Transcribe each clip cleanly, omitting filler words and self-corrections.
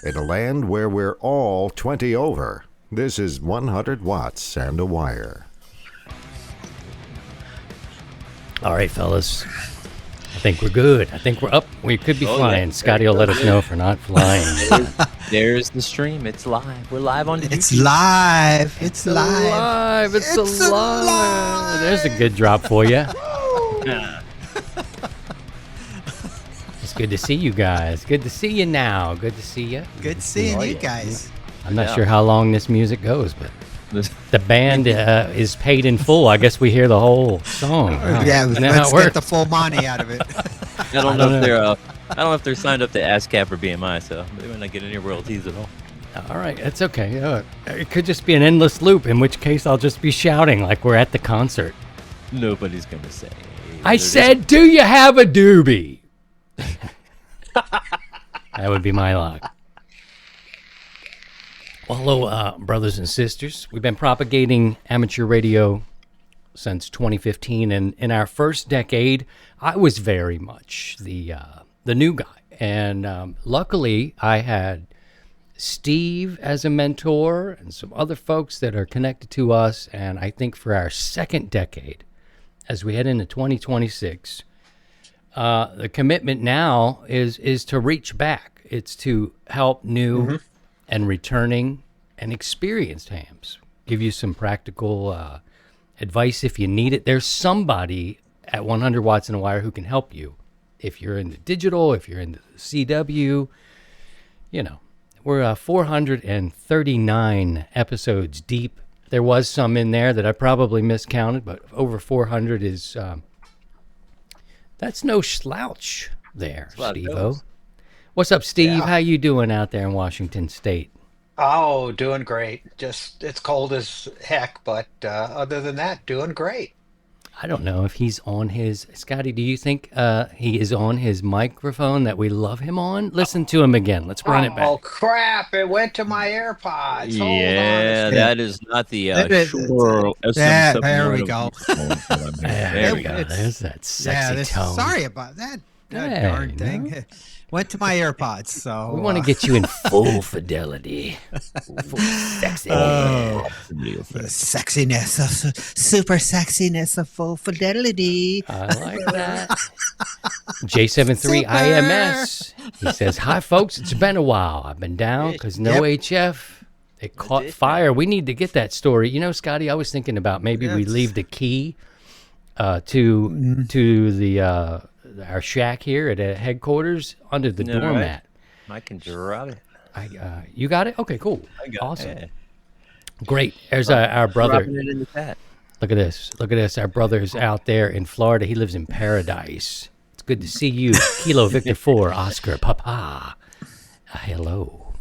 in a land where we're all 20 over. This is 100 watts and a wire. All right, fellas. I think we're good. I think we're up. We could be flying. Yeah. Scotty will let us know if we're not flying. There's the stream. It's live. We're live on YouTube. It's live. It's live. It's alive. There's a good drop for you. It's good to see you guys. Good to see you now. Good to see you. Good seeing you guys. I'm not sure how long this music goes, but the band is paid in full. I guess we hear the whole song. Yeah, let's get the full money out of it. I don't know if they're signed up to ASCAP or BMI, so they might not get any royalties at all. All right, it's okay. It could just be an endless loop, in which case I'll just be shouting like we're at the concert. Nobody's going to say. I said, do you have a doobie? That would be my luck. Well, hello, brothers and sisters. We've been propagating amateur radio since 2015, and in our first decade, I was very much the new guy. And luckily, I had Steve as a mentor and some other folks that are connected to us. And I think for our second decade, as we head into 2026, the commitment now is to reach back. It's to help new and returning and experienced hams. Give you some practical advice if you need it. There's somebody at 100 watts and a wire who can help you. If you're into digital, if you're into the CW, you know, we're 439 episodes deep. There was some in there that I probably miscounted, but over 400 is, that's no slouch there, Steve-O. What's up, Steve? Yeah. How you doing out there in Washington State? Oh, doing great. Just it's cold as heck, but other than that, doing great. I don't know if he's on his... Scotty, do you think he is on his microphone that we love him on? Listen to him again. Let's run it back. Oh, crap. It went to my AirPods. Hold Yeah, on. that is not the sure. There we go. There we go. There's that sexy tone. Sorry about that. Hey, Darn thing. Went to my AirPods, so... We want to get you in full fidelity. Full sexy. The sexiness of super sexiness of full fidelity. I like that. J73 IMS. He says, hi, folks. It's been a while. I've been down because no HF. It caught fire. We need to get that story. You know, Scotty, I was thinking about maybe we leave the key to the... our shack here at headquarters under the doormat. Right. I can drop it. You got it? Okay, cool. I got awesome. It. Great. There's our brother. Dropping it in the chat. Look at this. Look at this. Our brother's out there in Florida. He lives in paradise. It's good to see you. Kilo Victor 4, Oscar Papa. Hello.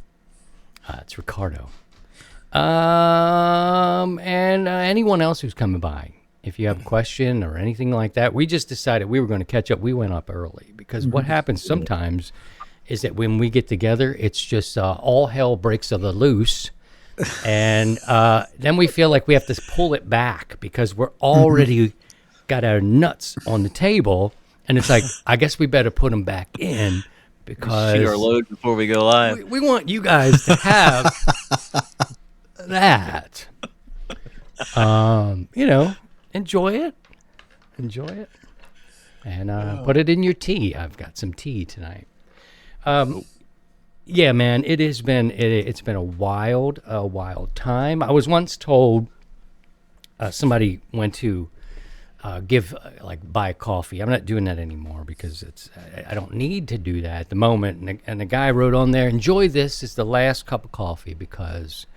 It's Ricardo. And anyone else who's coming by. If you have a question or anything like that, we just decided we were going to catch up. We went up early because what happens sometimes is that when we get together, it's just all hell breaks loose. And then we feel like we have to pull it back because we're already got our nuts on the table. And it's like, I guess we better put them back in because shoot our load before we go live. We want you guys to have that. You know. Enjoy it, and put it in your tea. I've got some tea tonight. Yeah, man, it's been a wild time. I was once told somebody went to buy coffee. I'm not doing that anymore because I don't need to do that at the moment. And the guy wrote on there, enjoy this. It's the last cup of coffee because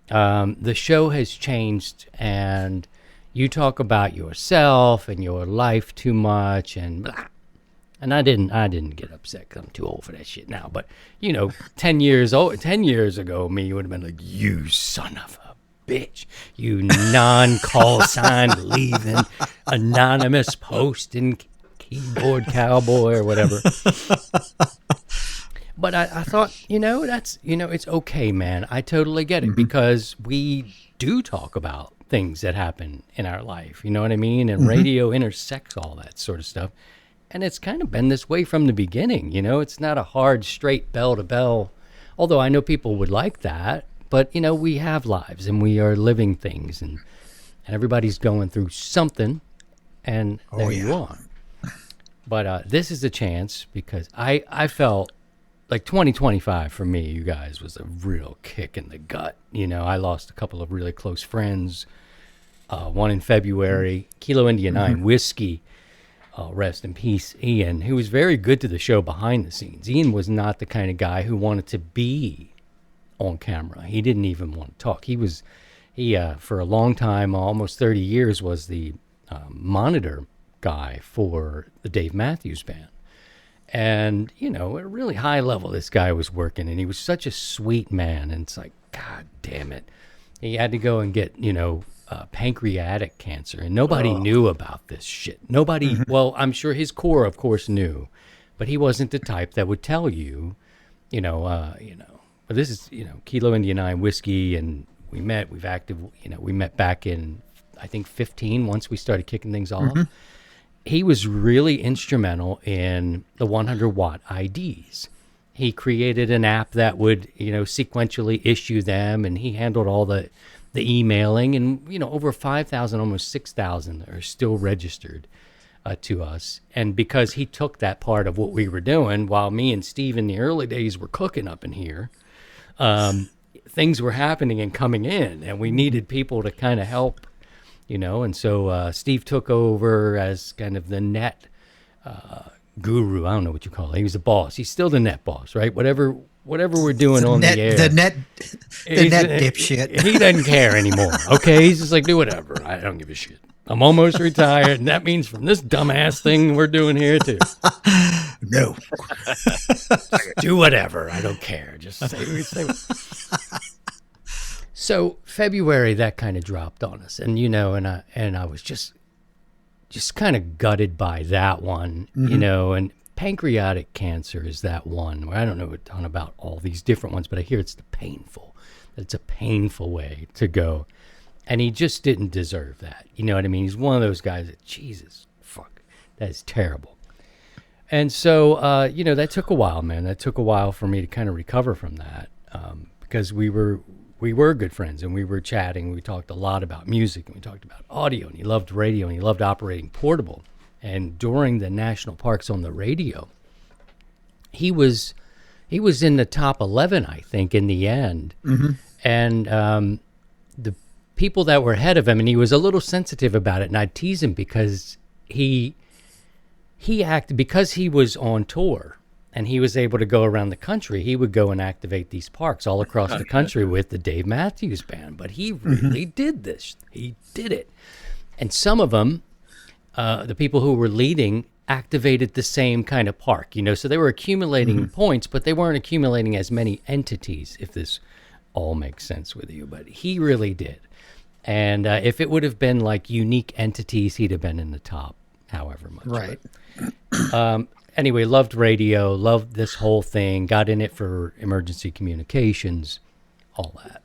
the show has changed and you talk about yourself and your life too much and blah. And I didn't get upset because I'm too old for that shit now. But, you know, 10 years ago, me would have been like, you son of a bitch. You non-call sign leaving, anonymous posting, keyboard cowboy or whatever. But I thought, it's okay, man. I totally get it because we do talk about things that happen in our life, you know what I mean? And radio intersects all that sort of stuff. And it's kind of been this way from the beginning, you know? It's not a hard, straight bell to bell. although I know people would like that, but we have lives and we are living things, and everybody's going through something, and there you are. But this is a chance, because I felt like 2025 for me, you guys, was a real kick in the gut. I lost a couple of really close friends. One in February, Kilo India 9 Whiskey, rest in peace, Ian, who was very good to the show behind the scenes. Ian was not the kind of guy who wanted to be on camera. He didn't even want to talk. He for a long time, almost 30 years, was the monitor guy for the Dave Matthews Band. And, at a really high level, this guy was working, and he was such a sweet man. And it's like, God damn it. He had to go and get, pancreatic cancer, and nobody knew about this shit. Nobody, well, I'm sure his core, of course, knew, but he wasn't the type that would tell you, but this is, Kilo India 9 Whiskey, and we met back in, I think, 15, once we started kicking things off. He was really instrumental in the 100-watt IDs. He created an app that would, sequentially issue them, and he handled all the emailing, and over 5,000, almost 6,000 are still registered to us. And because he took that part of what we were doing, while me and Steve in the early days were cooking up in here, things were happening and coming in, and we needed people to kind of help, and so Steve took over as kind of the net guru. I don't know what you call it. He was the boss. He's still the net boss, right? Whatever we're doing on the air. The net dipshit. He doesn't care anymore. Okay, he's just like, do whatever. I don't give a shit. I'm almost retired, and that means from this dumbass thing we're doing here too. No. Do whatever. I don't care. Just say. So February, that kind of dropped on us, and and I was just kind of gutted by that one, and pancreatic cancer is that one where I don't know a ton about all these different ones, but I hear it's a painful way to go. And he just didn't deserve that. You know what I mean? He's one of those guys that, Jesus, fuck, that is terrible. And so, that took a while, man. That took a while for me to kind of recover from that, because we were good friends, and we were chatting. We talked a lot about music, and we talked about audio, and he loved radio, and he loved operating portable. And during the national parks on the radio, he was in the top 11, I think, in the end. And the people that were ahead of him, and he was a little sensitive about it, and I'd tease him because he acted, because he was on tour and he was able to go around the country. He would go and activate these parks all across the country with the Dave Matthews Band. But he really did this. He did it. And some of them, the people who were leading, activated the same kind of park, so they were accumulating points, but they weren't accumulating as many entities, if this all makes sense with you. But he really did. And if it would have been like unique entities, he'd have been in the top however much. Right. But, anyway, loved radio, loved this whole thing, got in it for emergency communications, all that.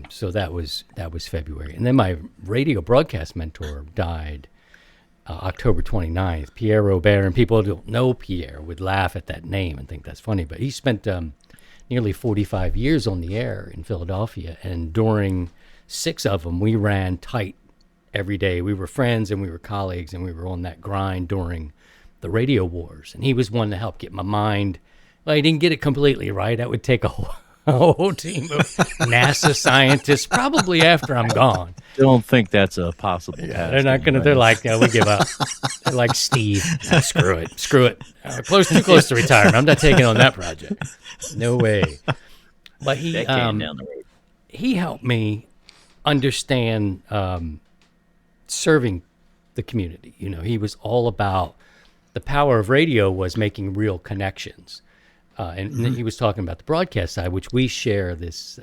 So that was February. And then my radio broadcast mentor died October 29th, Pierre Robert. And people who don't know Pierre would laugh at that name and think that's funny. But he spent nearly 45 years on the air in Philadelphia. And during 6 of them, we ran tight every day. We were friends and we were colleagues, and we were on that grind during the radio wars. And he was one to help get my mind. Well, he didn't get it completely right. That would take a whole team of NASA scientists, probably after I'm gone. Don't think that's a possible task. They're not going to, they're like, we give up. They're like, Steve, screw it. Too close to retirement. I'm not taking on that project. No way. But he helped me understand serving the community. He was all about the power of radio was making real connections. And he was talking about the broadcast side, which we share this,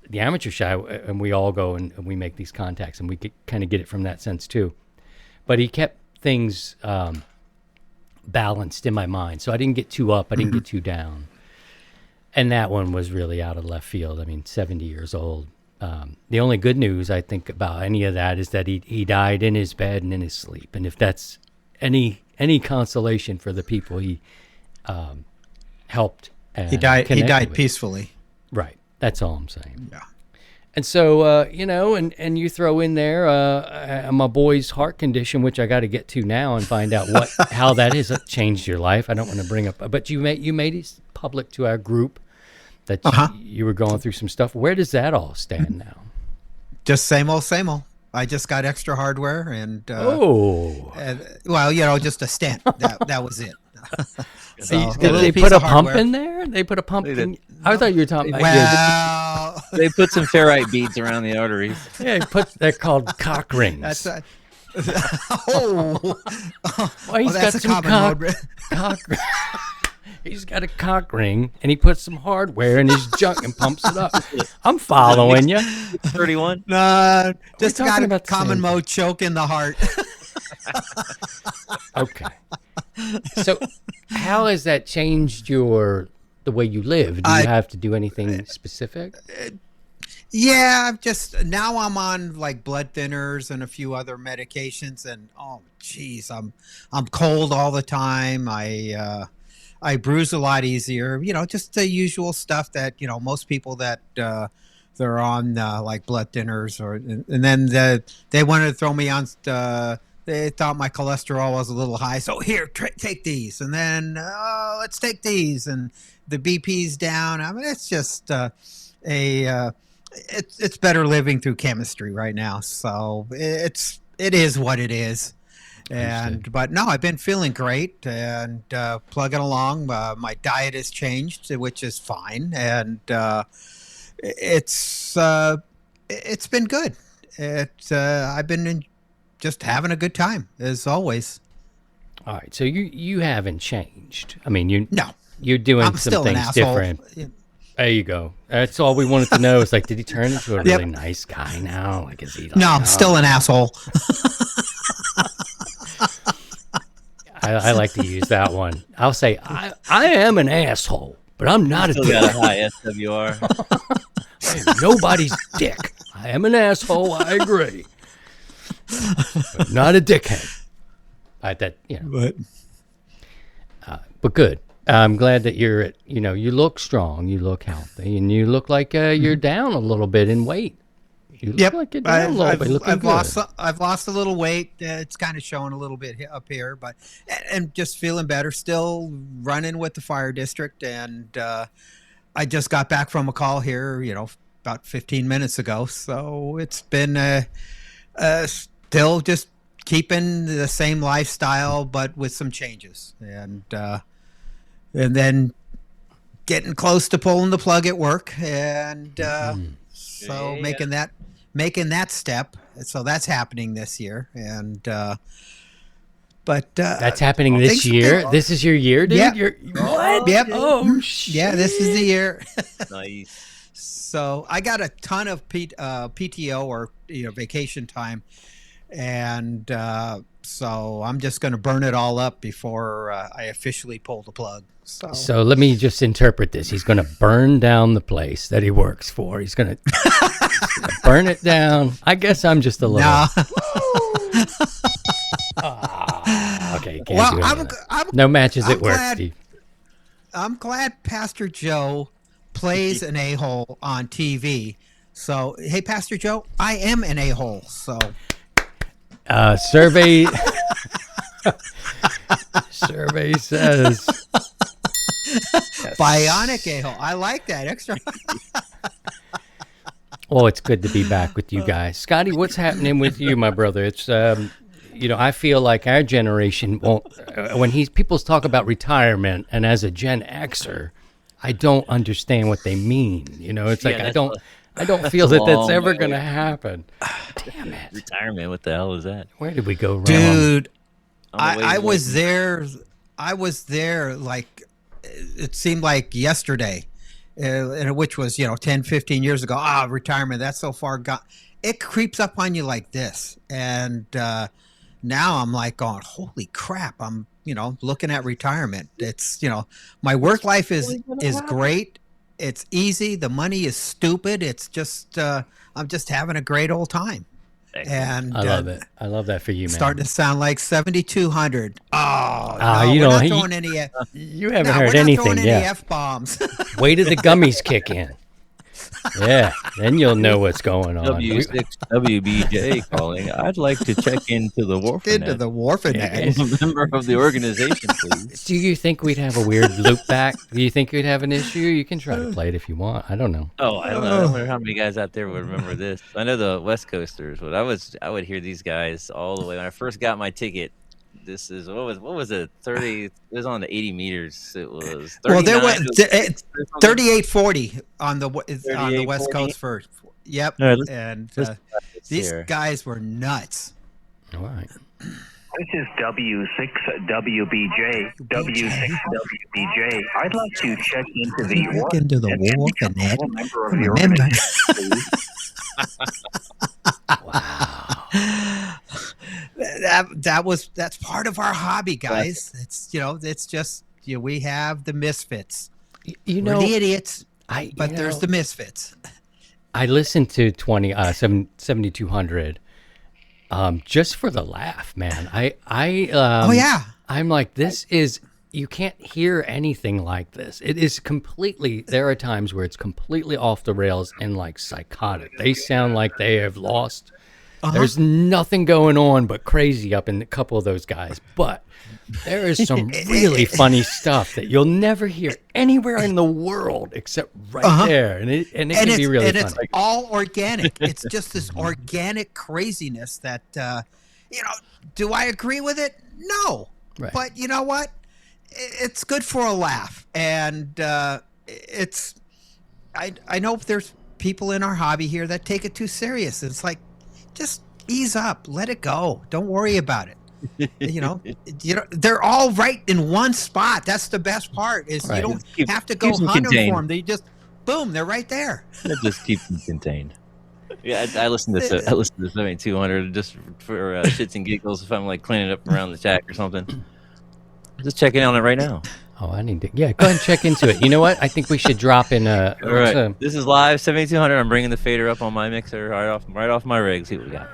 the amateur side, and we all go and we make these contacts, and we kind of get it from that sense too. But he kept things balanced in my mind. So I didn't get too up, I didn't get too down. And that one was really out of left field. I mean, 70 years old. The only good news I think about any of that is that he died in his bed and in his sleep. And if that's any consolation for the people he helped and He died connected with. peacefully. Right. That's all I'm saying. Yeah. And so, and you throw in there my boy's heart condition, which I got to get to now and find out how that has changed your life. I don't want to bring up, but you made it public to our group that you were going through some stuff. Where does that all stand now? Just same old, same old. I just got extra hardware and just a stent. That was it. So, did they put a pump in there? They put a pump in. I thought you were talking about. Well, They put some ferrite beads around the arteries. Yeah, they're called cock rings. that's a, Well, he's got that's a some common cock. He's got a cock ring, and he puts some hardware in his junk and pumps it up. I'm following you. 31. No, just talking got a about the common same mode choke in the heart. Okay. So, how has that changed the way you live? Do you have to do anything specific? Yeah, now I'm on like blood thinners and a few other medications, and oh geez, I'm cold all the time. I bruise a lot easier. Just the usual stuff that most people that they're on like blood thinners, and then they wanted to throw me on. They thought my cholesterol was a little high, so here, take these, and then let's take these, and the BP's down. I mean, it's just it's better living through chemistry right now. So it is what it is. But no, I've been feeling great and plugging along. My diet has changed, which is fine, and it's been good. I've been just having a good time as always. All right, so you haven't changed. I mean, No, you're doing I'm some still an things asshole. different. There you go. That's all we wanted to know. Is like, did he turn into a really nice guy now? Like, is he? Like, No, I'm still an asshole. I like to use that one. I'll say I am an asshole, but I'm not a Still dick. got a high SWR. I am nobody's dick. I am an asshole. I agree. But not a dickhead. But good. I'm glad that you're at. You look strong. You look healthy, and you look like you're down a little bit in weight. You look like you're down a little bit. Looking good. I've lost a little weight. It's kind of showing a little bit up here, but and just feeling better. Still running with the fire district, and I just got back from a call here. About 15 minutes ago. So it's been still just keeping the same lifestyle, but with some changes, and then getting close to pulling the plug at work, and so making that step. So that's happening this year, and but That's happening this year. This is your year, dude. Yeah. What? Yep. Oh shit. Yeah, this is the year. Nice. So I got a ton of PTO or vacation time, and so I'm just going to burn it all up before I officially pull the plug. So let me just interpret this. He's going to burn down the place that he works for. He's going to burn it down. I guess I'm just a little. Nah. Okay. Can't Well, do any I'm- of that. I'm- No matches I'm at work, glad- Steve. I'm glad Pastor Joe plays an a-hole on TV. So, hey, Pastor Joe, I am an a-hole. So, Survey says bionic a-hole. I like that extra. well, it's good to be back with you guys. Scotty, what's happening with you, my brother? It's I feel like our generation won't when people talk about retirement, and as a Gen Xer, I don't understand what they mean. It's like I don't feel that that's ever going to happen. Damn it. Retirement. What the hell is that? Where did we go wrong? Dude, On the way I to was work. there like it seemed like yesterday, which was 10, 15 years ago. Retirement, that's so far gone. It creeps up on you like this, and now I'm like going, holy crap! I'm looking at retirement. It's my work life is great. It's easy. The money is stupid. It's just I'm just having a great old time. And I love it. I love that for you, man. starting to sound like 7200. Oh, Ah, no, you we're don't- not you- throwing any. You haven't No, heard we're not anything throwing any yet. F-bombs. Wait till the gummies kick in. Yeah, then you'll know what's going on. W6 WBJ calling. I'd like to check into the Into the Warfinet. Warfinet. A member of the organization, please. Do you think we'd have a weird loop back? Do you think we'd have an issue? You can try to play it if you want. I don't know. Oh, I don't know. I don't know how many guys out there would remember this. I know the West Coasters, but I would hear these guys all the way. When I first got my ticket, this is what was it? 30. It was on the 80 meters. It was 39. Well, there was something. 3840 on the West 3840? Coast first. Yep. All right, let's- And let's these here. guys were nuts. All right. This is W6WBJ. W6WBJ. I'd like to check into the Check into the Warfinet. member of I'm the a member. organization, please. Wow. That's part of our hobby, guys. It's it's just we have the misfits. You We're know, the idiots, I but there's the misfits. I listened to 7200 just for the laugh, man. Oh yeah. I'm like, this is, you can't hear anything like this. It is completely, there are times where it's completely off the rails and like psychotic. They sound like they have lost. There's nothing going on but crazy up in a couple of those guys. But there is some really funny stuff that you'll never hear anywhere in the world except right there. And it can be really funny. It's all organic. It's just this organic craziness that do I agree with it? No. Right. But you know what? It's good for a laugh. And it's I know there's people in our hobby here that take it too serious. It's like, just ease up, let it go. Don't worry about it. They're all right in one spot. That's the best part. Is Right. you don't Keep- have to go keeps them hunting contained. for them. They just boom, they're right there. That just keeps them contained. Yeah, I listen to 7200 just for shits and giggles if I'm like cleaning up around the shack or something. Just checking on it right now. Oh, I need to. Yeah, go ahead and check into it. You know what? I think we should drop in. All right, this is live 7200. I'm bringing the fader up on my mixer right off my rig. See what we got.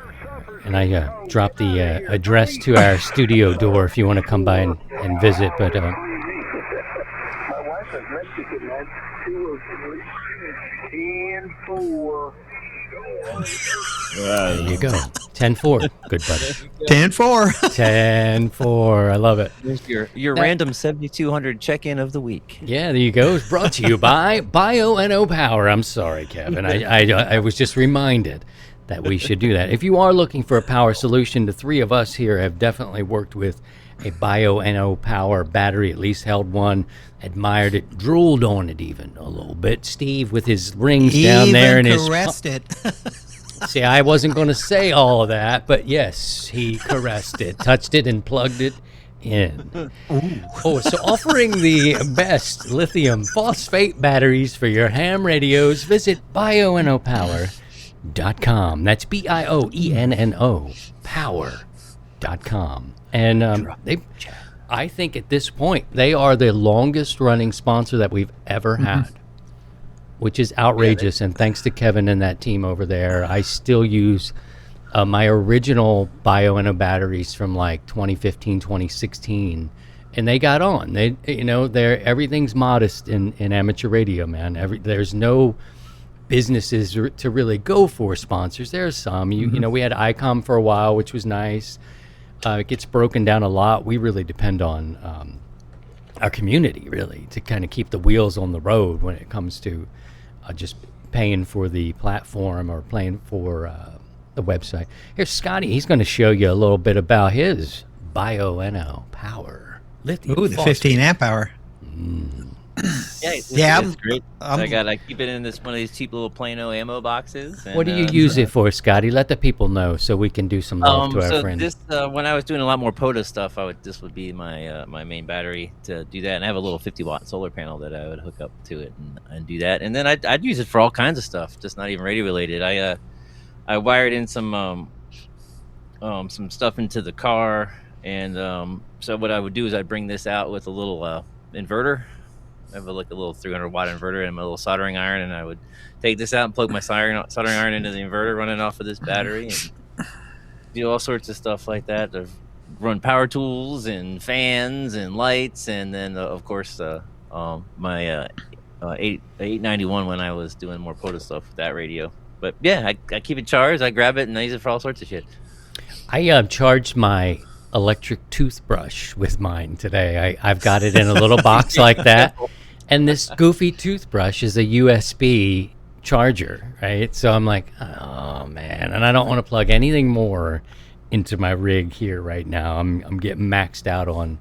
And I dropped the address to our studio door if you want to come by and visit. But My wife is Mexican, man. 203 there you go. 10-4. Good, buddy. 10-4. 10-4. I love it. There's your random 7200 check-in of the week. Yeah, there you go. It's brought to you by Bio-NO Power. I'm sorry, Kevin. I was just reminded that we should do that. If you are looking for a power solution, the three of us here have definitely worked with a Bio-NO Power battery, at least held one, admired it, drooled on it even a little bit. Steve with his rings down there and his... caressed it. See, I wasn't going to say all of that, but yes, he caressed it, touched it, and plugged it in. Oh, so offering the best lithium phosphate batteries for your ham radios, visit bionopower.com. That's BIOENNO power.com. And I think at this point, they are the longest running sponsor that we've ever had. Which is outrageous, and thanks to Kevin and that team over there, I still use my original Bio-NO batteries from like 2015, 2016, and they got on. Everything's modest in amateur radio, man. There's no businesses to really go for sponsors. There's some, we had ICOM for a while, which was nice. It gets broken down a lot. We really depend on our community, really, to kind of keep the wheels on the road when it comes to just paying for the platform or paying for the website. Here's Scotty. He's going to show you a little bit about his Bio-NO Power. Lithium Ooh, the phosphate. 15 amp hour. It's great. I keep it in one of these cheap little Plano ammo boxes. And, What do you use it for, Scotty? Let the people know so we can do some love to our friends. This when I was doing a lot more POTA stuff, this would be my my main battery to do that, and I have a little 50-watt solar panel that I would hook up to it and do that, and then I'd use it for all kinds of stuff, just not even radio related. I wired in some stuff into the car, and so what I would do is I'd bring this out with a little inverter. I have a little 300-watt inverter and a little soldering iron, and I would take this out and plug my soldering iron into the inverter, running off of this battery, and do all sorts of stuff like that. I've run power tools and fans and lights, and then of course my 891 when I was doing more POTA stuff with that radio. But yeah, I keep it charged. I grab it and I use it for all sorts of shit. I charged my electric toothbrush with mine today. I've got it in a little box like that. And this goofy toothbrush is a USB charger, right? So I'm like, oh man, and I don't want to plug anything more into my rig here right now. I'm getting maxed out on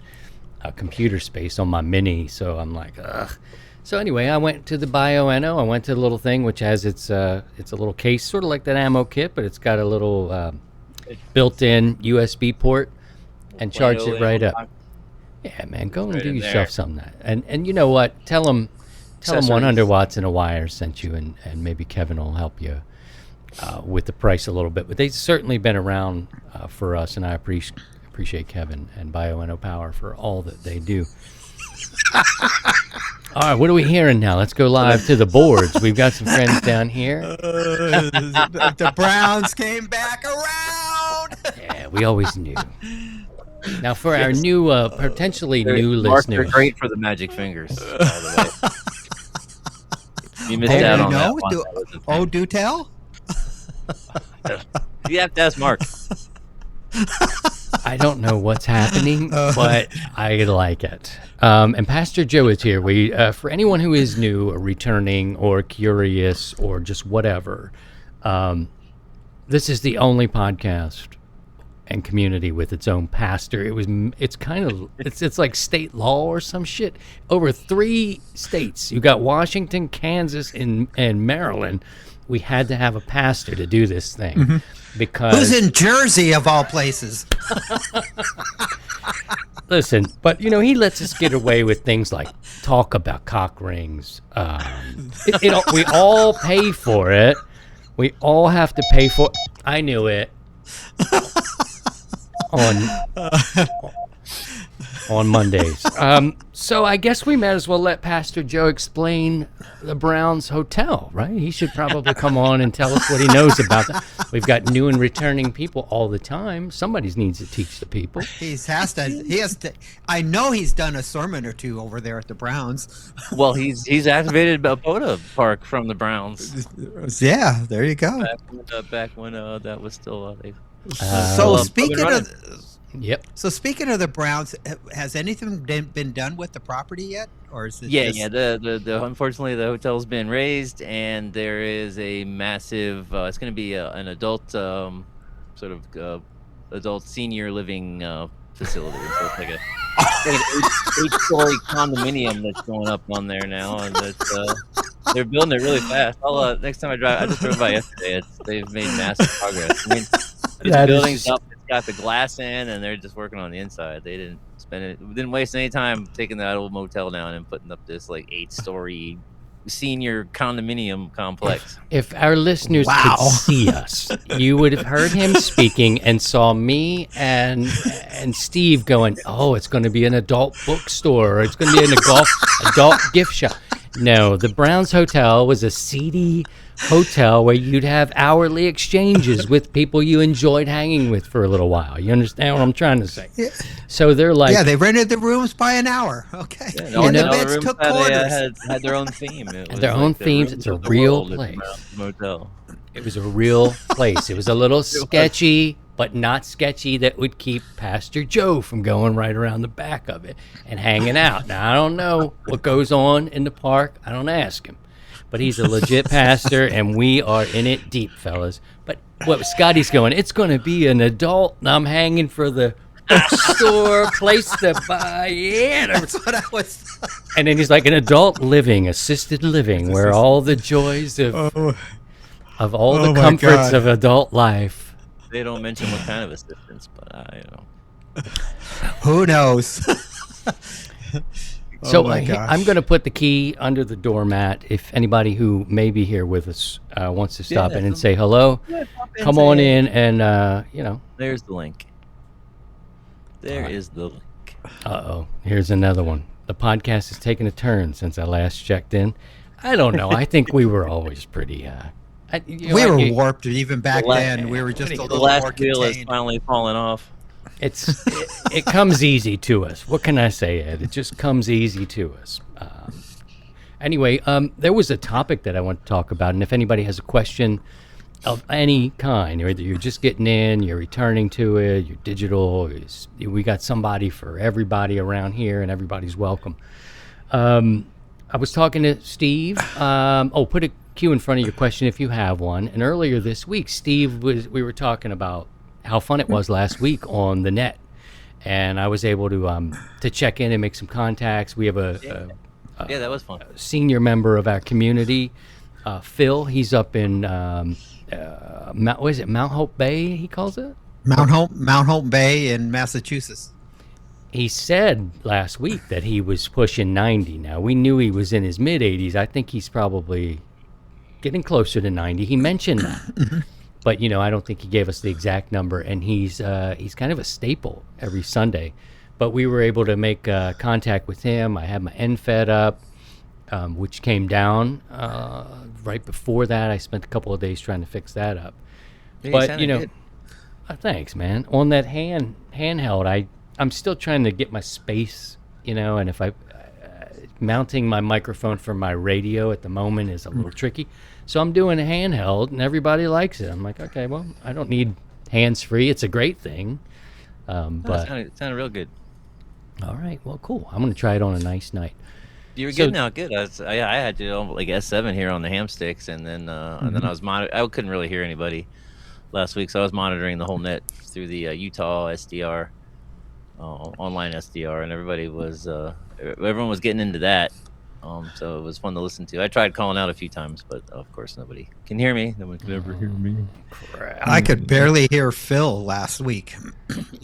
computer space on my Mini, so I'm like, ugh. So anyway, I went to the Bioenno. I went to the little thing which has it's a little case, sort of like that ammo kit, but it's got a little built-in USB port, and charged it right up. Yeah, man, go and do yourself something. And you know what? Tell them 100 watts and a wire sent you, and maybe Kevin will help you with the price a little bit. But they've certainly been around for us, and I appreciate Kevin and Bioenno Power for all that they do. All right, what are we hearing now? Let's go live to the boards. We've got some friends down here. The Browns came back around. Yeah, we always knew. Now, for our new, potentially new Marks are listeners. great for the magic fingers. By the way. You missed out on that one. Do tell? You have to ask Mark. I don't know what's happening, but I like it. And Pastor Joe is here. We, for anyone who is new or returning or curious or just whatever, this is the only podcast and community with its own pastor. It's like state law or some shit. Over 3 states, you got Washington, Kansas, and Maryland. We had to have a pastor to do this thing because who's in Jersey of all places? Listen, but he lets us get away with things like talk about cock rings. We all pay for it. We all have to pay for. I knew it. On Mondays. So I guess we might as well let Pastor Joe explain the Browns Hotel, right? He should probably come on and tell us what he knows about that. We've got new and returning people all the time. Somebody needs to teach the people. He has to. I know he's done a sermon or two over there at the Browns. Well, he's activated a POTA park from the Browns. Yeah, there you go. Back when that was still. Speaking of the Browns, has anything been done with the property yet, or is it? Yeah. The unfortunately the hotel's been raised, and there is a massive. It's going to be an adult adult senior living facility. So it's like an 8-story condominium that's going up on there now, and they're building it really fast. Next time I just drove by yesterday. They've made massive progress. I mean, the building's up. Got the glass in, and they're just working on the inside. They didn't waste any time taking that old motel down and putting up this like 8-story senior condominium complex. If our listeners could see us, you would have heard him speaking and saw me and Steve going, "Oh, it's going to be an adult bookstore, or it's going to be an adult gift shop." No, the Browns Hotel was a seedy hotel where you'd have hourly exchanges with people you enjoyed hanging with for a little while. You understand what I'm trying to say? Yeah. So they're like, they rented the rooms by an hour. Okay, and the beds took quarters. Had their own theme. Their own themes. It's a real place. Motel. It was a real place. It was a little sketchy, but not sketchy that would keep Pastor Joe from going right around the back of it and hanging out. Now, I don't know what goes on in the park. I don't ask him. But he's a legit pastor, and we are in it deep, fellas. But what Scotty's going, it's going to be an adult, and I'm hanging for the bookstore, place to buy. Yeah, that's what I was. And then he's like an adult living, assisted living, where all the joys of all the comforts of adult life. They don't mention what kind of assistance, but I know. Who knows? So I'm going to put the key under the doormat. If anybody who may be here with us wants to stop in and say hello, come on in and, There's the link. There is the link. Uh-oh. Here's another one. The podcast has taken a turn since I last checked in. I don't know. I think we were always pretty We were warped even back la- then. We were just a The little more last wheel is contained. finally falling off. It comes easy to us. What can I say, Ed? It just comes easy to us. Anyway, there was a topic that I want to talk about, and if anybody has a question of any kind, or either you're just getting in, you're returning to it, you're digital, we got somebody for everybody around here, and everybody's welcome. I was talking to Steve. Put a Q in front of your question if you have one. And earlier this week, we were talking about how fun it was last week on the net, and I was able to check in and make some contacts. We have Yeah, that was fun. senior member of our community, Phil. He's up in Mount Hope Bay, he calls it? Mount Hope Bay in Massachusetts. He said last week that he was pushing 90. Now, we knew he was in his mid-80s. I think he's probably getting closer to 90. He mentioned that. But, I don't think he gave us the exact number, and he's kind of a staple every Sunday. But we were able to make contact with him. I had my NFED up, which came down right before that. I spent a couple of days trying to fix that up. Yeah, But, sounded good. thanks, man. On that handheld, I'm still trying to get my space, and if mounting my microphone for my radio at the moment is a little tricky. So I'm doing a handheld, and everybody likes it. I'm like, okay, well, I don't need hands-free. It's a great thing. But It sounded real good. all right, well, cool. I'm going to try it on a nice night. You were So- good now, good. I had to like S7 here on the ham sticks, and then I was I couldn't really hear anybody last week, so I was monitoring the whole net through the Utah SDR, online SDR, and everyone was getting into that. So it was fun to listen to. I tried calling out a few times, but of course nobody can hear me. No one can ever hear me. I could barely hear Phil last week.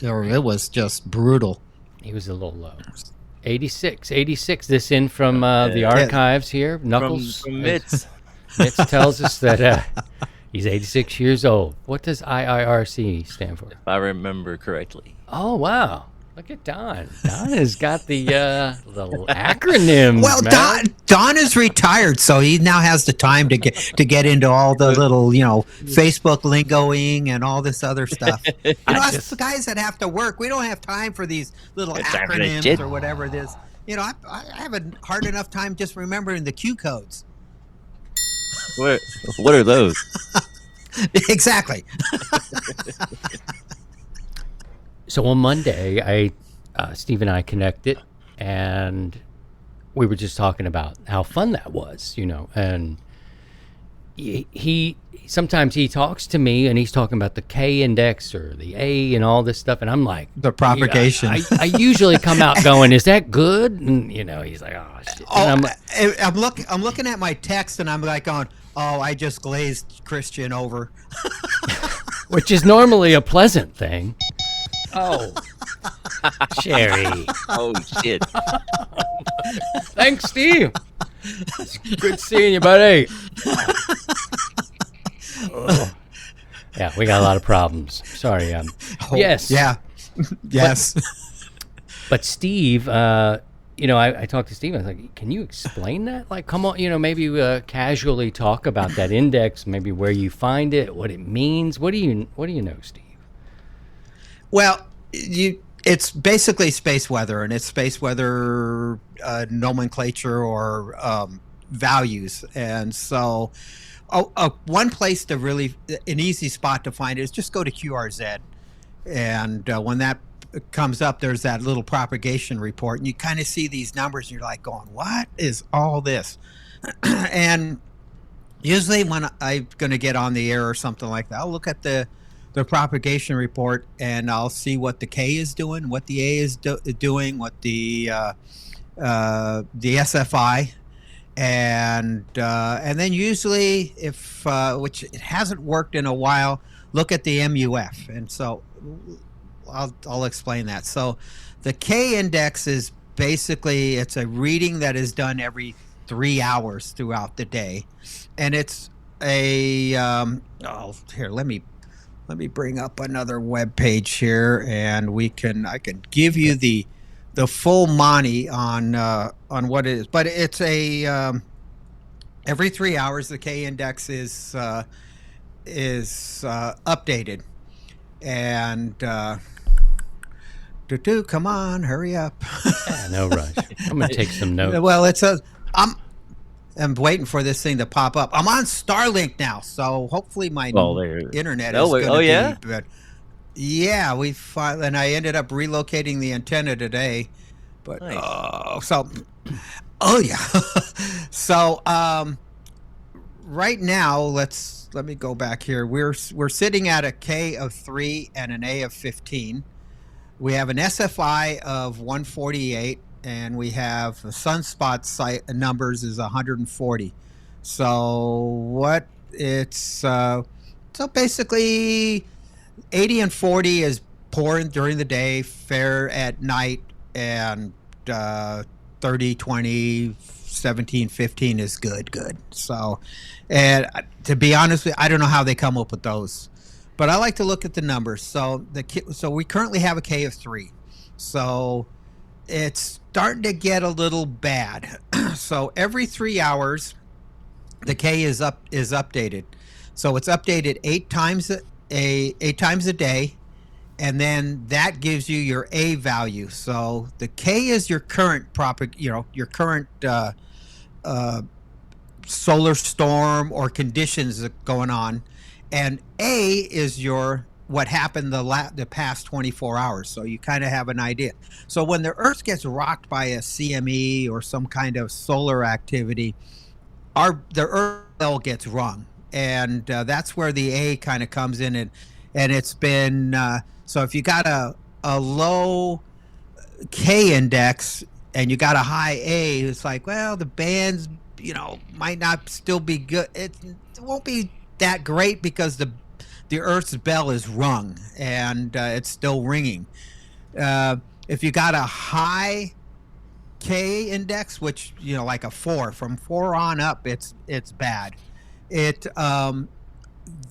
It was just brutal. He was a little low. 86. This in from the archives here. Knuckles. From Mitz. Mitz tells us that he's 86 years old. What does IIRC stand for? If I remember correctly. Oh, wow. Look at Don. Don has got the acronyms. Well, man. Don is retired, so he now has the time to get into all the little, Facebook lingoing and all this other stuff. Us guys that have to work, we don't have time for these little acronyms or whatever it is. I have a hard enough time just remembering the Q codes. What are those? Exactly. So on Monday, Steve and I connected, and we were just talking about how fun that was, and he sometimes he talks to me and he's talking about the K index or the A and all this stuff, and I'm like, the propagation. I usually come out going, is that good? And he's like, oh shit. And I'm looking at my text and I'm like going, oh, I just glazed Christian over. which is normally a pleasant thing. Oh, Sherry. Oh shit! Thanks, Steve. It's good seeing you, buddy. Oh. Yeah, we got a lot of problems. Sorry. Yes. Yeah. Yes. But Steve, I talked to Steve. I was like, "Can you explain that? Like, come on, maybe casually talk about that index, maybe where you find it, what it means. What do you know, Steve?" Well, it's basically space weather, and it's space weather nomenclature or values. And so one place to really, an easy spot to find it is just go to QRZ. And when that comes up, there's that little propagation report, and you kind of see these numbers, and you're like going, what is all this? And usually when I'm going to get on the air or something like that, I'll look at the propagation report, and I'll see what the K is doing, what the A is doing, what the SFI, and then usually, if which it hasn't worked in a while, look at the MUF. And so I'll explain that. So the K index is basically, it's a reading that is done every 3 hours throughout the day, and it's a here, let me bring up another web page here, and I can give you the full money on what it is. But it's Every 3 hours, the K index is updated, and come on, hurry up. Yeah, no rush. I'm gonna take some notes. Well, I'm waiting for this thing to pop up. I'm on Starlink now, so hopefully my internet is going to yeah? be better. Yeah, and I ended up relocating the antenna today. But Nice. yeah. So right now, let me go back here. We're sitting at a K of 3 and an A of 15. We have an SFI of 148, and we have the sunspot site numbers is 140. So so basically 80 and 40 is poor during the day, fair at night, and 30, 20, 17, 15 is good. So, and to be honest with you, I don't know how they come up with those, but I like to look at the numbers. So we currently have a K of 3. So it's starting to get a little bad. So every 3 hours, the K is updated. So it's updated 8 times a day, and then that gives you your A value. So the K is your current your current solar storm or conditions going on, and A is your what happened the past 24 hours. So you kind of have an idea. So when the Earth gets rocked by a CME or some kind of solar activity, the Earth bell gets rung, and that's where the A kind of comes in, and it's been so if you got a low K index and you got a high A, it's like, well, the bands might not still be good. It won't be that great because the Earth's bell is rung and it's still ringing. If you got a high K index, which like a 4, from 4 on up, it's bad.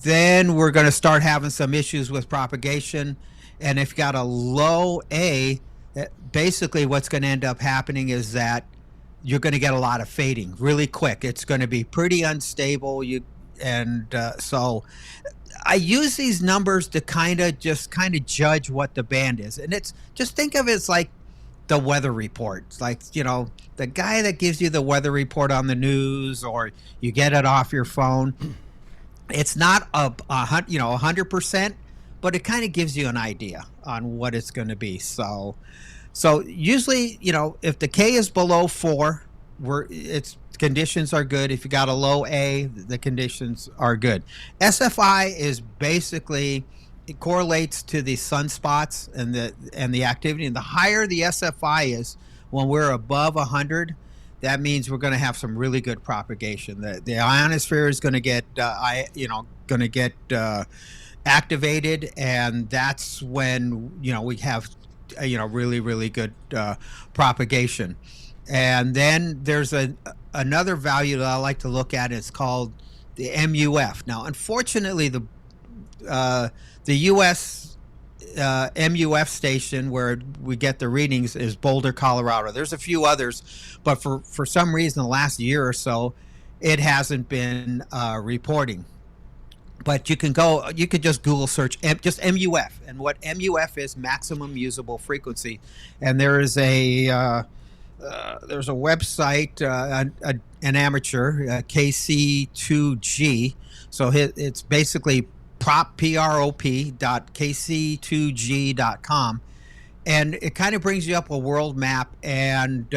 Then we're going to start having some issues with propagation. And if you got a low A, basically what's going to end up happening is that you're going to get a lot of fading really quick. It's going to be pretty unstable. So I use these numbers to kind of judge what the band is. And it's just think of it as like the weather report. It's like, the guy that gives you the weather report on the news, or you get it off your phone. It's not 100%, but it kind of gives you an idea on what it's going to be. So usually, if the K is below 4, conditions are good. If you got a low A, the conditions are good. SFI is basically, it correlates to the sunspots and the activity. And the higher the SFI is, when we're above 100, that means we're going to have some really good propagation. The ionosphere is going to get activated, and that's when we have really, really good propagation. And then there's another value that I like to look at. It's called the MUF. Now, unfortunately, the U.S. MUF station where we get the readings is Boulder, Colorado. There's a few others, but for some reason, the last year or so, it hasn't been reporting. But you could just Google search just MUF, and what MUF is, maximum usable frequency. And there is there's a website, an amateur, KC2G. So it's basically prop.kc2g.com, and it kind of brings you up a world map, and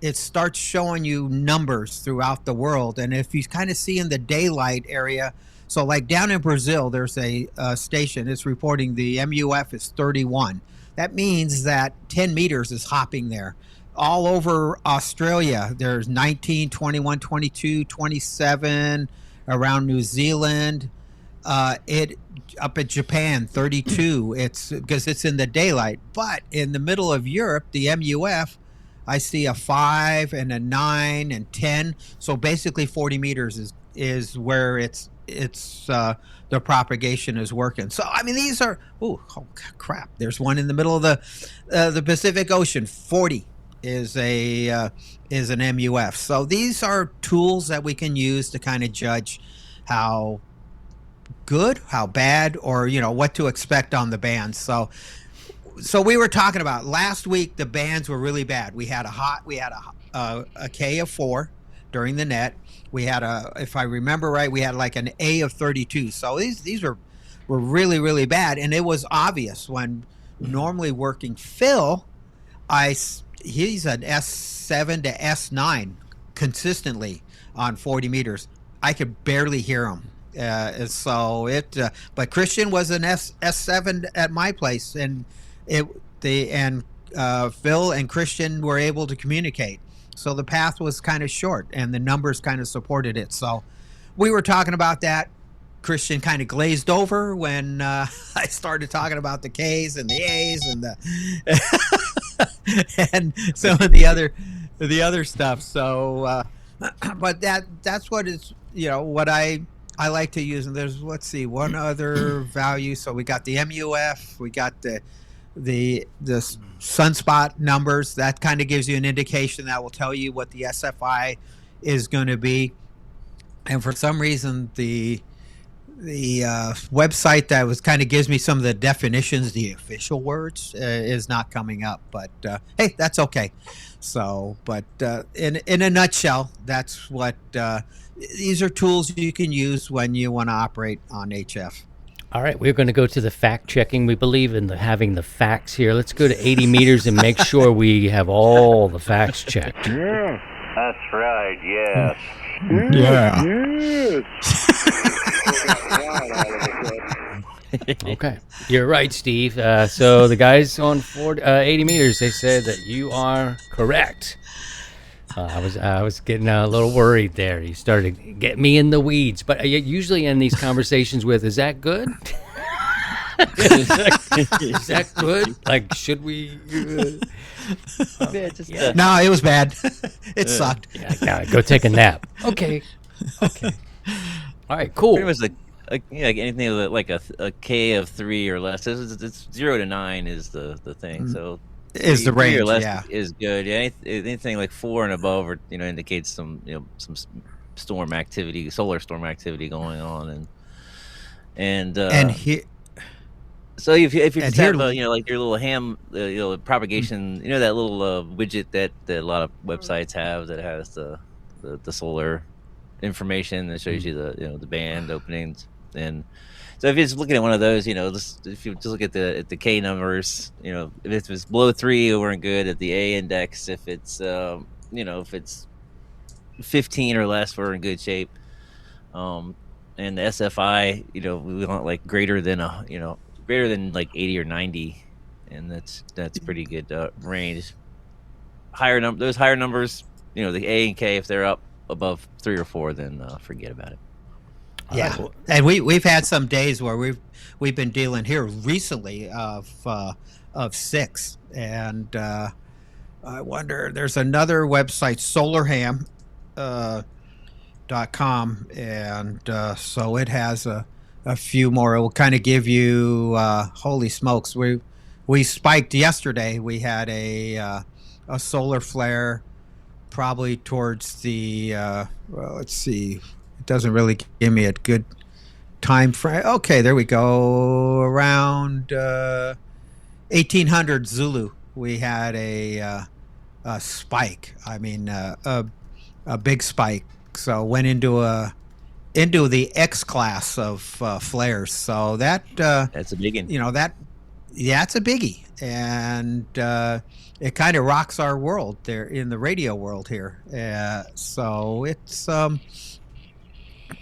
it starts showing you numbers throughout the world. And if you kind of see in the daylight area, so like down in Brazil, there's a station, it's reporting the MUF is 31. That means that 10 meters is hopping there. All over Australia, there's 19, 21, 22, 27, around New Zealand. Up at Japan, 32. It's because it's in the daylight. But in the middle of Europe, the MUF, I see a 5 and a 9 and 10. So basically 40 meters is where the propagation is working. So I mean, these are oh crap. There's one in the middle of the Pacific Ocean, 40. is an MUF. So these are tools that we can use to kind of judge how good, how bad, or what to expect on the bands. So we were talking about last week. The bands were really bad. We had a K of 4 during the net. We had if I remember right, we had like an A of 32. So these were really, really bad, and it was obvious when normally working Phil, he's an S7 to S9 consistently on 40 meters. I could barely hear him. But Christian was an S7 at my place, and Phil and Christian were able to communicate. So the path was kind of short, and the numbers kind of supported it. So we were talking about that. Christian kind of glazed over when I started talking about the Ks and the As and and some of the other stuff. So, but that's what is what I like to use. And there's one other value. So we got the MUF, we got the sunspot numbers. That kind of gives you an indication that will tell you what the SFI is going to be. And for some reason, the website that was kind of gives me some of the definitions, the official words, is not coming up. But hey, that's okay. So, but in a nutshell, that's what these are tools you can use when you want to operate on HF. All right, we're going to go to the fact checking. We believe in having the facts here. Let's go to 80 meters and make sure we have all the facts checked. Yeah, that's right. Yes. Yeah. Okay, you're right, Steve. So the guys on 80 meters, they said that you are correct. I was getting a little worried there. You started to get me in the weeds, but I usually end these conversations with, "Is that good? is that good? Like, should we?" No, it was bad. It sucked. Yeah, I gotta go take a nap. Okay. All right, cool. Pretty much like anything like a K of 3 or less. It's 0 to 9 is the thing. So is the range, or less yeah, is good. Yeah, anything like 4 and above, or indicates some some storm activity, solar storm activity going on, and here. So if you just here, have like your little ham, propagation, that little widget that a lot of websites have that has the solar information that shows you the band openings. And so if you're just looking at one of those, if you just look at the K numbers, if it's below 3, we're in good. At the A index, if it's if it's 15 or less, we're in good shape. And the SFI, we want like greater than like 80 or 90, and that's pretty good range. Those higher numbers, the A and K, if they're up above 3 or 4, then forget about it. Yeah, right. And we've had some days where we've been dealing here recently of 6, and I wonder, there's another website, solarham.com, and so it has a few more. It will kind of give you holy smokes, we spiked yesterday. We had a solar flare probably towards the let's see, it doesn't really give me a good time frame. Okay, there we go. Around 1800 Zulu, we had a spike. I mean, a big spike. So went into the X class of flares. So that's a big one. It's a biggie, and it kind of rocks our world there in the radio world here. So it's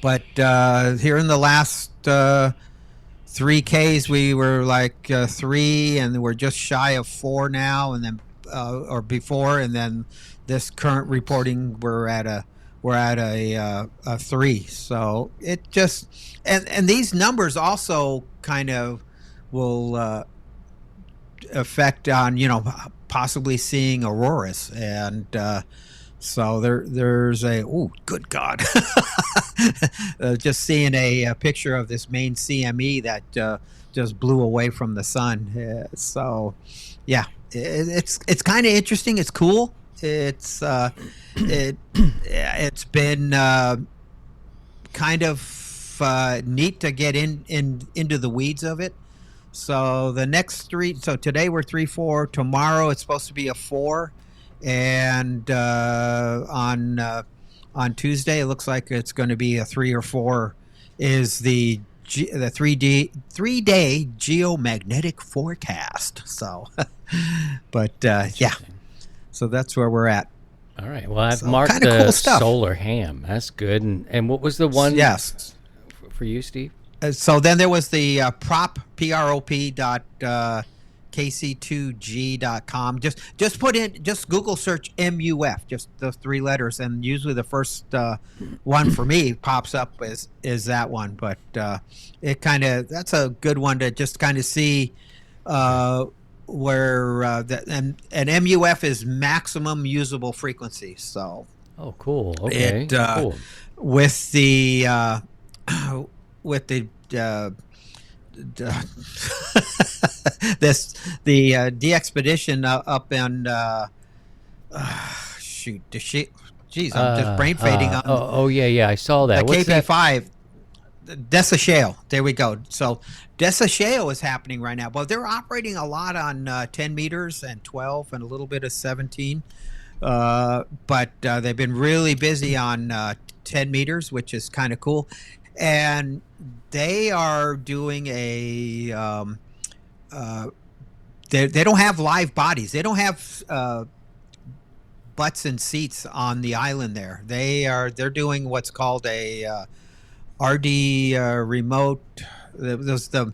but here in the last 3Ks, we were like 3, and we're just shy of 4 now, and then or before, and then this current reporting we're at a 3. So it just and these numbers also kind of will affect on possibly seeing auroras, and so there's good God, just seeing a picture of this main CME that just blew away from the sun. So yeah, it's kind of interesting. It's cool. It's been kind of neat to get into the weeds of it. So the next three. So today we're 3-4. Tomorrow it's supposed to be a 4, and on Tuesday it looks like it's going to be a 3 or 4. Is the 3D 3-day geomagnetic forecast. So, but yeah. So that's where we're at. All right. Well, I've So, marked kinda the cool stuff. solar ham. That's good. And what was the one? Yes. For you, Steve? So then there was the prop dot kc2g.com. Just put in, just Google search MUF, just those 3 letters, and usually the first one for me pops up is that one. But it kind of, that's a good one to just kind of see where and MUF is maximum usable frequency. So Oh, cool. Okay. Cool. with the with the the expedition up in shoot the shit. Jeez, I'm just brain fading on yeah. I saw that. the What's that? KP5. Dessa Shale. There we go. So Dessa Shale is happening right now. But they're operating a lot on 10 meters and 12 and a little bit of 17. But they've been really busy on 10 meters, which is kind of cool. And they are doing a they don't have live bodies. They don't have butts and seats on the island there. They're doing what's called a RD remote. The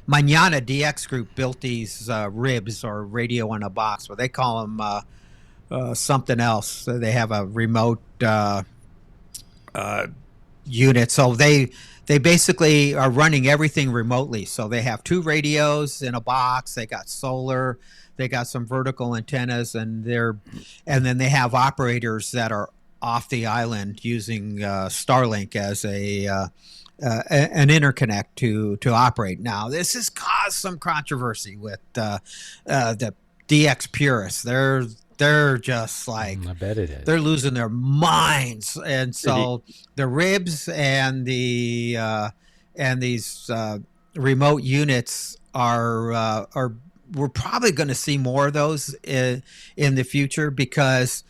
Mañana DX group built these ribs, or radio in a box, but they call them something else. So they have a remote unit. So they basically are running everything remotely. So they have 2 radios in a box. They got solar. They got some vertical antennas, and then they have operators that are off the island using Starlink as an interconnect to operate. Now, this has caused some controversy with the DX purists. They're just like, I bet it is. they're losing their minds, and so the ribs and these remote units are we're probably going to see more of those in the future, because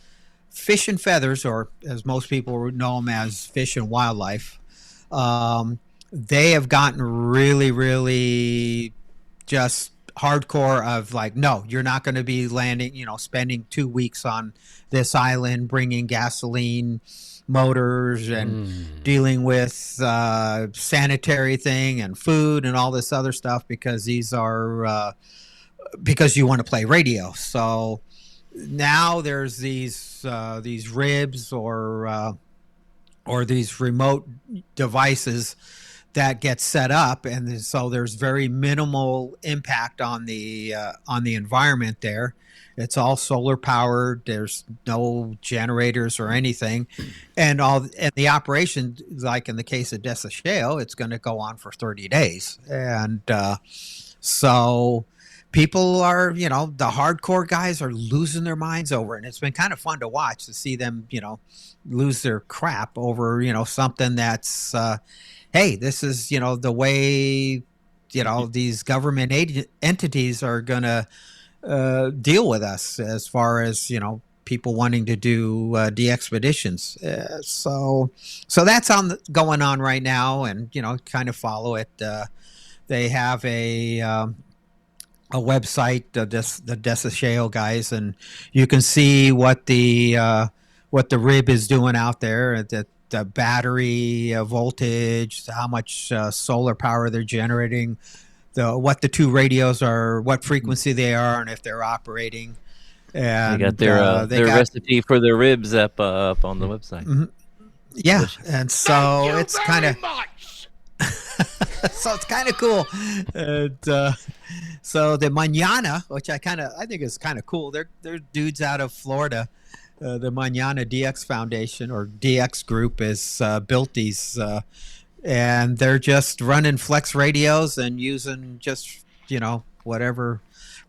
Fish and Feathers, or as most people know them as Fish and Wildlife, they have gotten really, really just hardcore of like, no, you're not going to be landing, spending 2 weeks on this island, bringing gasoline motors and dealing with sanitary thing and food and all this other stuff, because these are because you want to play radio. So now there's these ribs or these remote devices that get set up, and so there's very minimal impact on the environment there. It's all solar powered. There's no generators or anything, and the operation, like in the case of Dessa Shale, it's going to go on for 30 days, and so people are, the hardcore guys are losing their minds over it. And it's been kind of fun to watch, to see them, lose their crap over, something that's, hey, this is, the way, these government entities are going to deal with us, as far as, people wanting to do de-expeditions. So that's going on right now, and, kind of follow it. They have a website, the Dessa Shale guys, and you can see what the rib is doing out there, the battery voltage, how much solar power they're generating, what the 2 radios are, what frequency they are, and if they're operating. And they got their recipe for their ribs up on the website. Mm-hmm. Yeah, Delicious. and so it's kind of so it's kind of cool. And so the Mañana, which I think is kind of cool. They're dudes out of Florida. The Mañana DX Foundation, or DX Group, has built these, and they're just running flex radios and using just whatever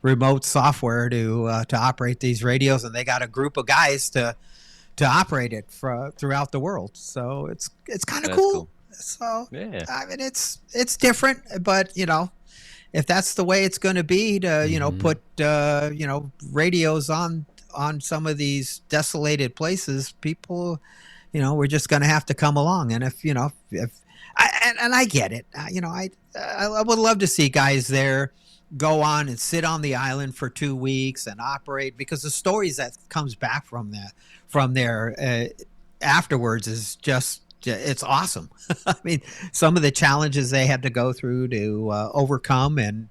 remote software to operate these radios, and they got a group of guys to operate it throughout the world. So it's kind of That's cool. cool. So Yeah. I mean, it's different, but if that's the way it's going to be to put radios on some of these desolated places, people, we're just going to have to come along. And if I get it, I would love to see guys there go on and sit on the island for 2 weeks and operate, because the stories that comes back from there afterwards is just, it's awesome. I mean, some of the challenges they had to go through to overcome, and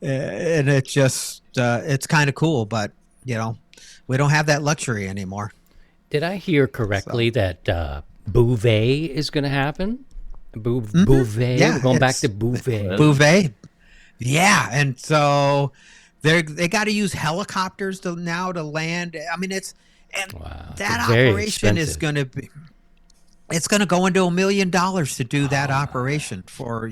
it's just it's kind of cool, but we don't have that luxury anymore. Did I hear correctly that Bouvet is going to happen? Bouvet? Yeah, We're going back to Bouvet. Bouvet. Yeah, and so they got to use helicopters now to land. I mean, Wow, that very operation is expensive. going to be. It's going to go into $1 million to do that operation for.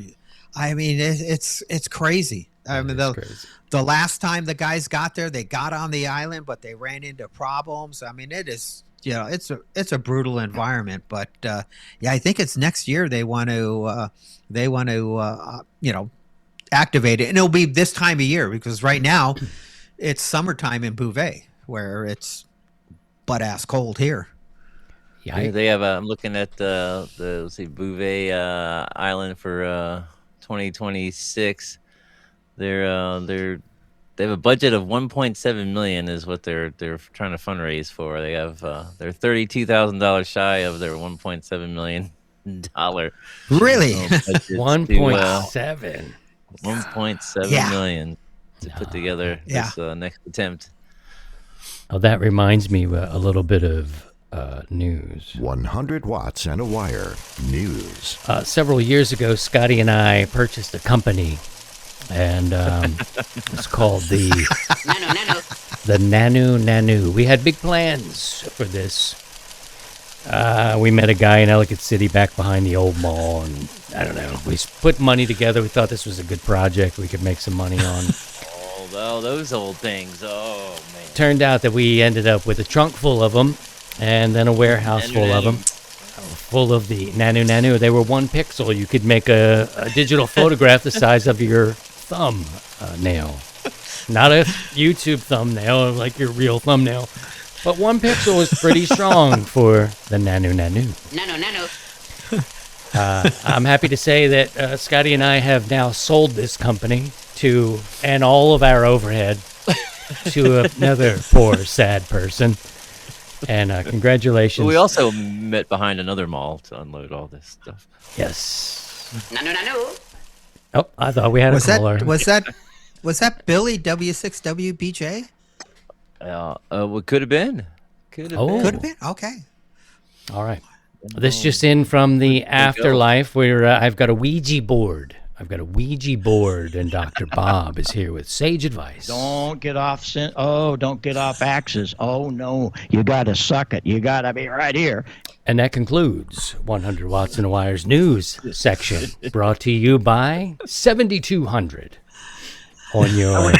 I mean, it's crazy. I mean, the last time the guys got there, they got on the island, but they ran into problems. I mean, it is. It's a brutal environment, but I think it's next year they want to activate it, and it'll be this time of year, because right now it's summertime in Bouvet, where it's butt ass cold here. Yeah, They have. I'm looking at the let's see, Bouvet Island for 2026. They have a budget of 1.7 million is what they're trying to fundraise for. They have they're $32,000 shy of their 1.7 million dollar. Really? 1.7. 1.7 million to put together this next attempt. Oh, that reminds me a little bit of news. 100 watts and a wire. News. Several years ago, Scotty and I purchased a company, and it's called the Nanu. We had big plans for this. We met a guy in Ellicott City back behind the old mall, and I don't know. We put money together. We thought this was a good project we could make some money on. Oh, those old things. Oh, man. Turned out that we ended up with a trunk full of them, and then a warehouse full of them, full of the Nanu. They were 1 pixel. You could make a digital photograph the size of your thumb nail. Not a YouTube thumbnail like your real thumbnail. But 1 pixel is pretty strong for the Nanu. I'm happy to say that Scotty and I have now sold this company and all of our overhead to another poor, sad person. And congratulations. We also met behind another mall to unload all this stuff. Yes. Oh, I thought we had a caller. Was that Billy W6WBJ? What could have been? Could have been. Okay. All right. This just in from the afterlife, where I've got a Ouija board. And Dr. Bob is here with sage advice. Don't get off axes. Oh no, you gotta suck it. You gotta be right here. And that concludes 100 Watts and a Wire's news section, brought to you by 7200 on your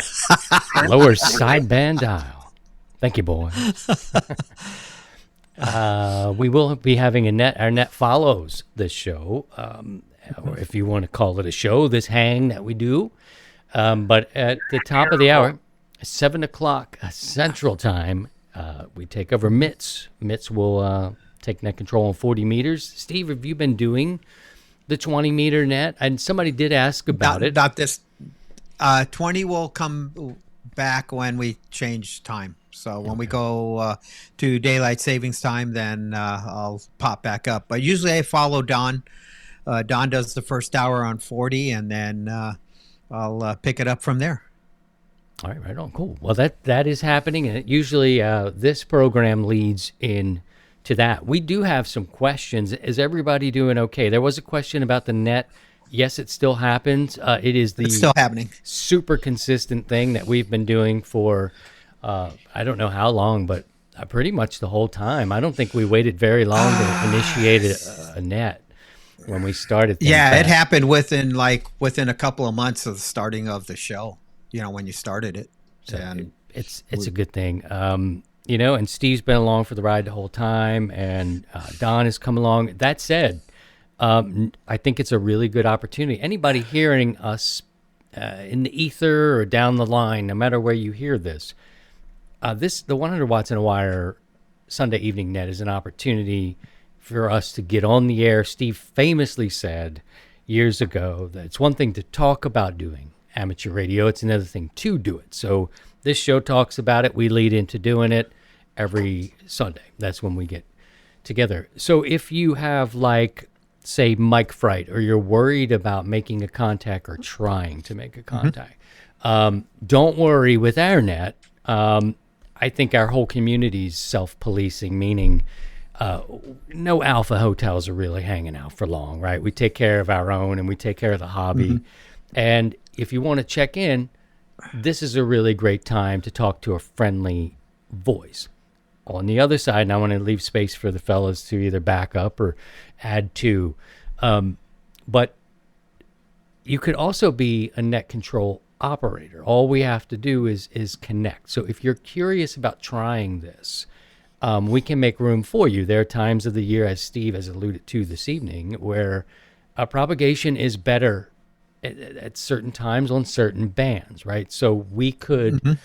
lower sideband dial. Thank you, boy. We will be having our net follows this show, or if you want to call it a show, this hang that we do. But at the top of the hour, 7 o'clock Central Time, we take over Mitts. Mitts will take net control on 40 meters. Steve, have you been doing the 20-meter net? And somebody did ask about it. Not this. 20 will come back when we change time. So when we go to daylight savings time, then I'll pop back up. But usually I follow Don. Don does the first hour on 40, and then I'll pick it up from there. All right, right on. Cool. Well, that is happening, and usually this program leads in to that. We do have some questions. Is everybody doing okay? There was a question about the net. Yes, it still happens. It's still happening. Super consistent thing that we've been doing for I don't know how long, but pretty much the whole time. I don't think we waited very long to initiate a net when we started. Yeah, it happened within a couple of months of the starting of the show. when you started it. So And it's a good thing. And Steve's been along for the ride the whole time, and Don has come along. That said, I think it's a really good opportunity. Anybody hearing us in the ether or down the line, no matter where you hear this, the 100 Watts in a Wire Sunday Evening Net is an opportunity for us to get on the air. Steve famously said years ago that it's one thing to talk about doing amateur radio, it's another thing to do it. So this show talks about it. We lead into doing it every Sunday. That's when we get together. So if you have, like, say, mic fright, or you're worried about making a contact or trying to make a contact, don't worry with our net. I think our whole community's self-policing, meaning no alpha hotels are really hanging out for long, right? We take care of our own, and we take care of the hobby. And if you want to check in, this is a really great time to talk to a friendly voice. On the other side, and I want to leave space for the fellas to either back up or add to, but you could also be a net control operator. All we have to do is connect. So if you're curious about trying this, we can make room for you. There are times of the year, as Steve has alluded to this evening, where propagation is better at certain times on certain bands, right? So we could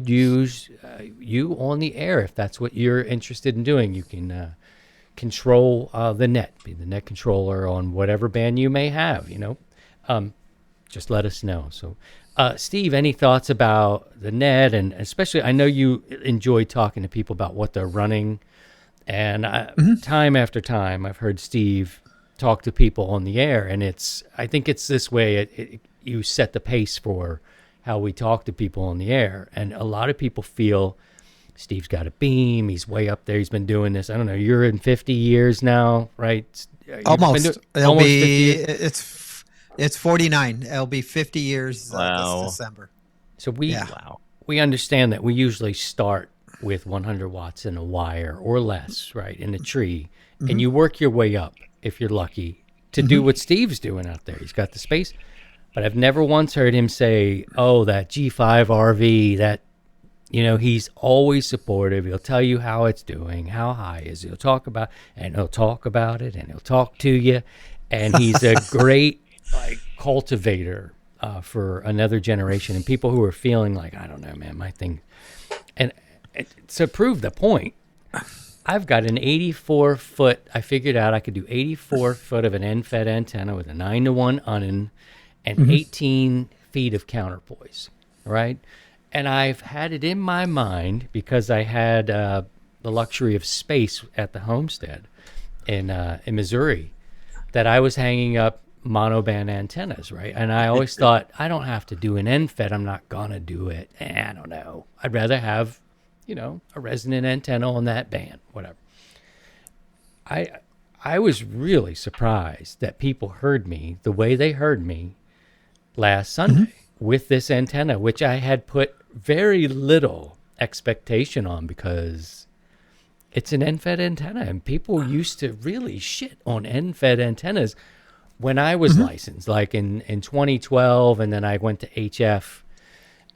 use you on the air if that's what you're interested in doing. You can control the net, be the net controller on whatever band you may have, just let us know. So Steve, any thoughts about the net? And especially, I know you enjoy talking to people about what they're running, and time after time I've heard Steve talk to people on the air, and I think it's this way, you set the pace for how we talk to people on the air. And a lot of people feel Steve's got a beam, he's way up there, he's been doing this, I don't know, you're in 50 years now, right? Almost. It's 49. It'll be 50 years this December. So we understand that we usually start with 100 watts in a wire or less, right, in a tree, and you work your way up, if you're lucky, to do what Steve's doing out there. He's got the space. But I've never once heard him say, oh, that G5 RV, that, he's always supportive. He'll tell you how it's doing, how high is it. He'll talk about it, and he'll talk to you. And he's a great cultivator for another generation, and people who are feeling like, I don't know, man, my thing. And to prove the point, I've got an 84-foot, I figured out I could do 84 foot of an end-fed antenna with a 9-to-1 unnin and 18 feet of counterpoise, right? And I've had it in my mind, because I had the luxury of space at the homestead in Missouri, that I was hanging up monoband antennas, right? And I always thought, I don't have to do an end-fed. I'm not going to do it. I don't know. I'd rather have, a resonant antenna on that band, whatever. I was really surprised that people heard me the way they heard me last Sunday with this antenna, which I had put very little expectation on, because it's an end-fed antenna, and people used to really shit on end-fed antennas when I was licensed, like in 2012, and then I went to HF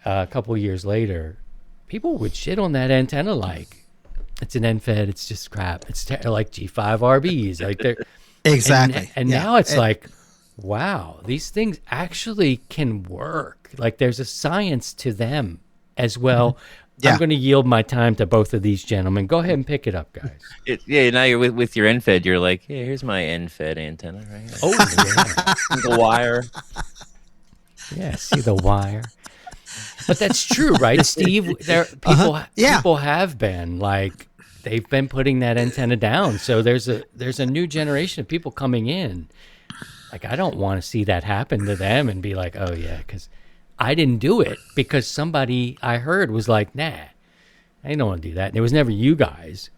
a couple years later. People would shit on that antenna like it's an end-fed, it's just crap. It's like G5 RBs, like they're exactly. And now it's like, wow, these things actually can work. Like there's a science to them as well. I'm going to yield my time to both of these gentlemen. Go ahead and pick it up, guys. Now you're with your end-fed. You're like, hey, here's my end-fed antenna, right? Oh, yeah. The wire. Yeah, see the wire. But that's true, right, Steve? People have been like, they've been putting that antenna down. So there's a new generation of people coming in. Like, I don't want to see that happen to them and be like, oh yeah, because I didn't do it because somebody I heard was like, nah, I don't want to do that. And it was never you guys,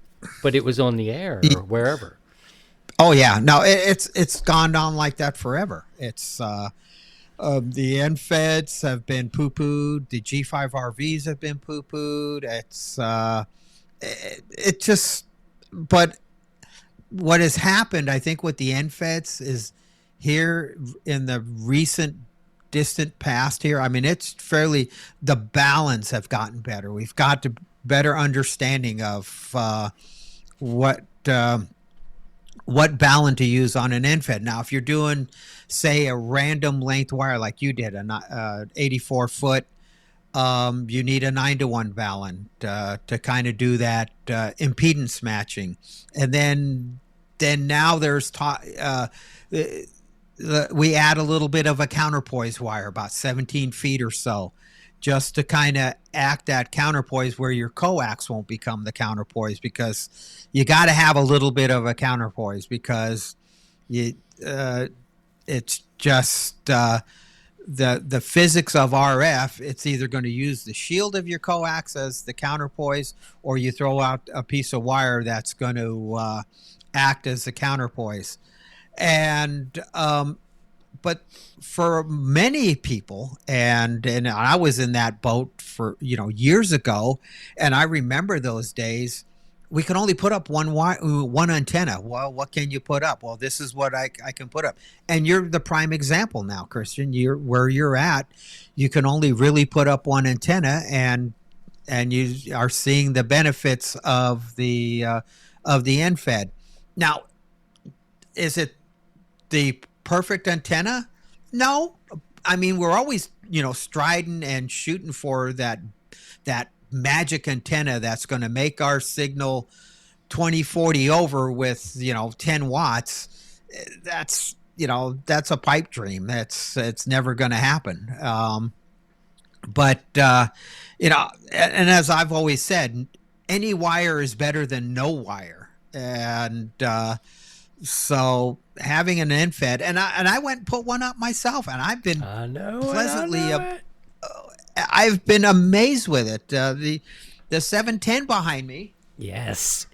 but it was on the air or wherever. Oh yeah, no, it's gone on like that forever. It's the end-feds have been poo-pooed. The G5 RVs have been poo-pooed. It just, but what has happened, I think, with the end-feds is here in the recent distant past here. I mean, it's fairly, the balance have gotten better. We've got to better understanding of what balun to use on an NFED. Now, if you're doing, say, a random length wire like you did, an 84 foot, you need a 9-to-1 balun to kind of do that impedance matching. And then now there's we add a little bit of a counterpoise wire, about 17 feet or so, just to kind of act that counterpoise where your coax won't become the counterpoise, because you got to have a little bit of a counterpoise, because it's just the physics of RF. It's either going to use the shield of your coax as the counterpoise, or you throw out a piece of wire that's going to act as the counterpoise. And but for many people, and I was in that boat for years ago, and I remember those days. We can only put up one antenna. Well, what can you put up? Well, this is what I can put up. And you're the prime example now, Christian. Where you're at, you can only really put up one antenna, and you are seeing the benefits of the NFED. Now, is it the perfect antenna? No. I mean, we're always, striding and shooting for that magic antenna that's going to make our signal 2040 over with, 10 watts. That's a pipe dream. It's never going to happen. But and as I've always said, any wire is better than no wire. And, so having an NFED, and I went and put one up myself, and I've been pleasantly, I've been amazed with it. The 710 behind me. Yes.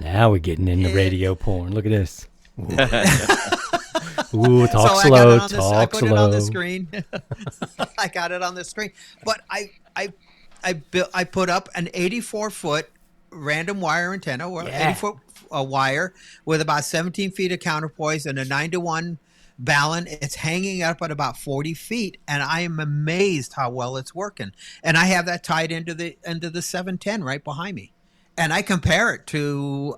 Now we're getting into radio porn. Look at this. Ooh, talk slow. I put it on the screen. I got it on the screen, but I put up an 84 foot random wire antenna, or 80-foot wire with about 17 feet of counterpoise and a 9-to-1 balun. It's hanging up at about 40 feet, and I am amazed how well it's working. And I have that tied into the 710 right behind me, and I compare it to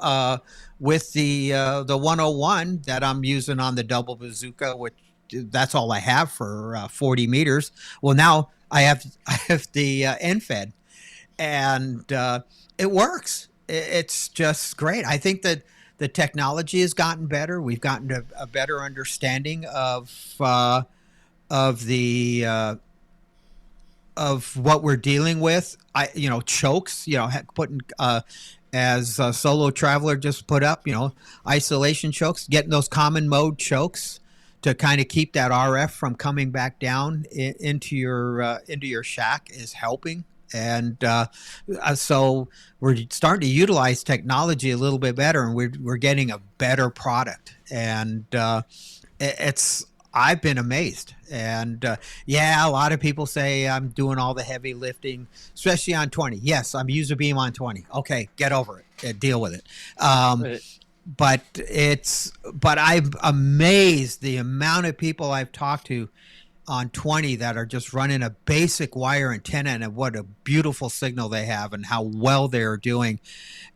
with the 101 that I'm using on the double bazooka, which that's all I have for 40 meters. Well, now I have the NFED, and it works. It's just great. I think that the technology has gotten better. We've gotten a better understanding of what we're dealing with. Chokes. Putting as Solo Traveler just put up. Isolation chokes. Getting those common mode chokes to kind of keep that RF from coming back down into your shack is helping. And so we're starting to utilize technology a little bit better, and we're getting a better product. And I've been amazed. And a lot of people say I'm doing all the heavy lifting, especially on 20. Yes, I'm user beam on 20. Okay, get over it. Deal with it. But I'm amazed the amount of people I've talked to on 20 that are just running a basic wire antenna, and what a beautiful signal they have and how well they're doing.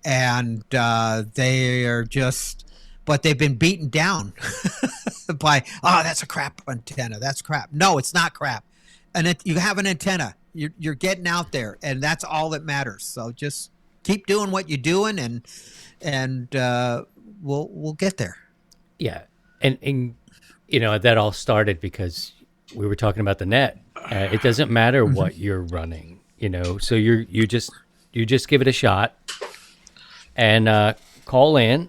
And they are just, but they've been beaten down by, that's a crap antenna. That's crap. No, it's not crap. And you have an antenna. You're getting out there, and that's all that matters. So just keep doing what you're doing, and we'll get there. Yeah. And that all started because we were talking about the net. It doesn't matter what you're running, so you just give it a shot and call in,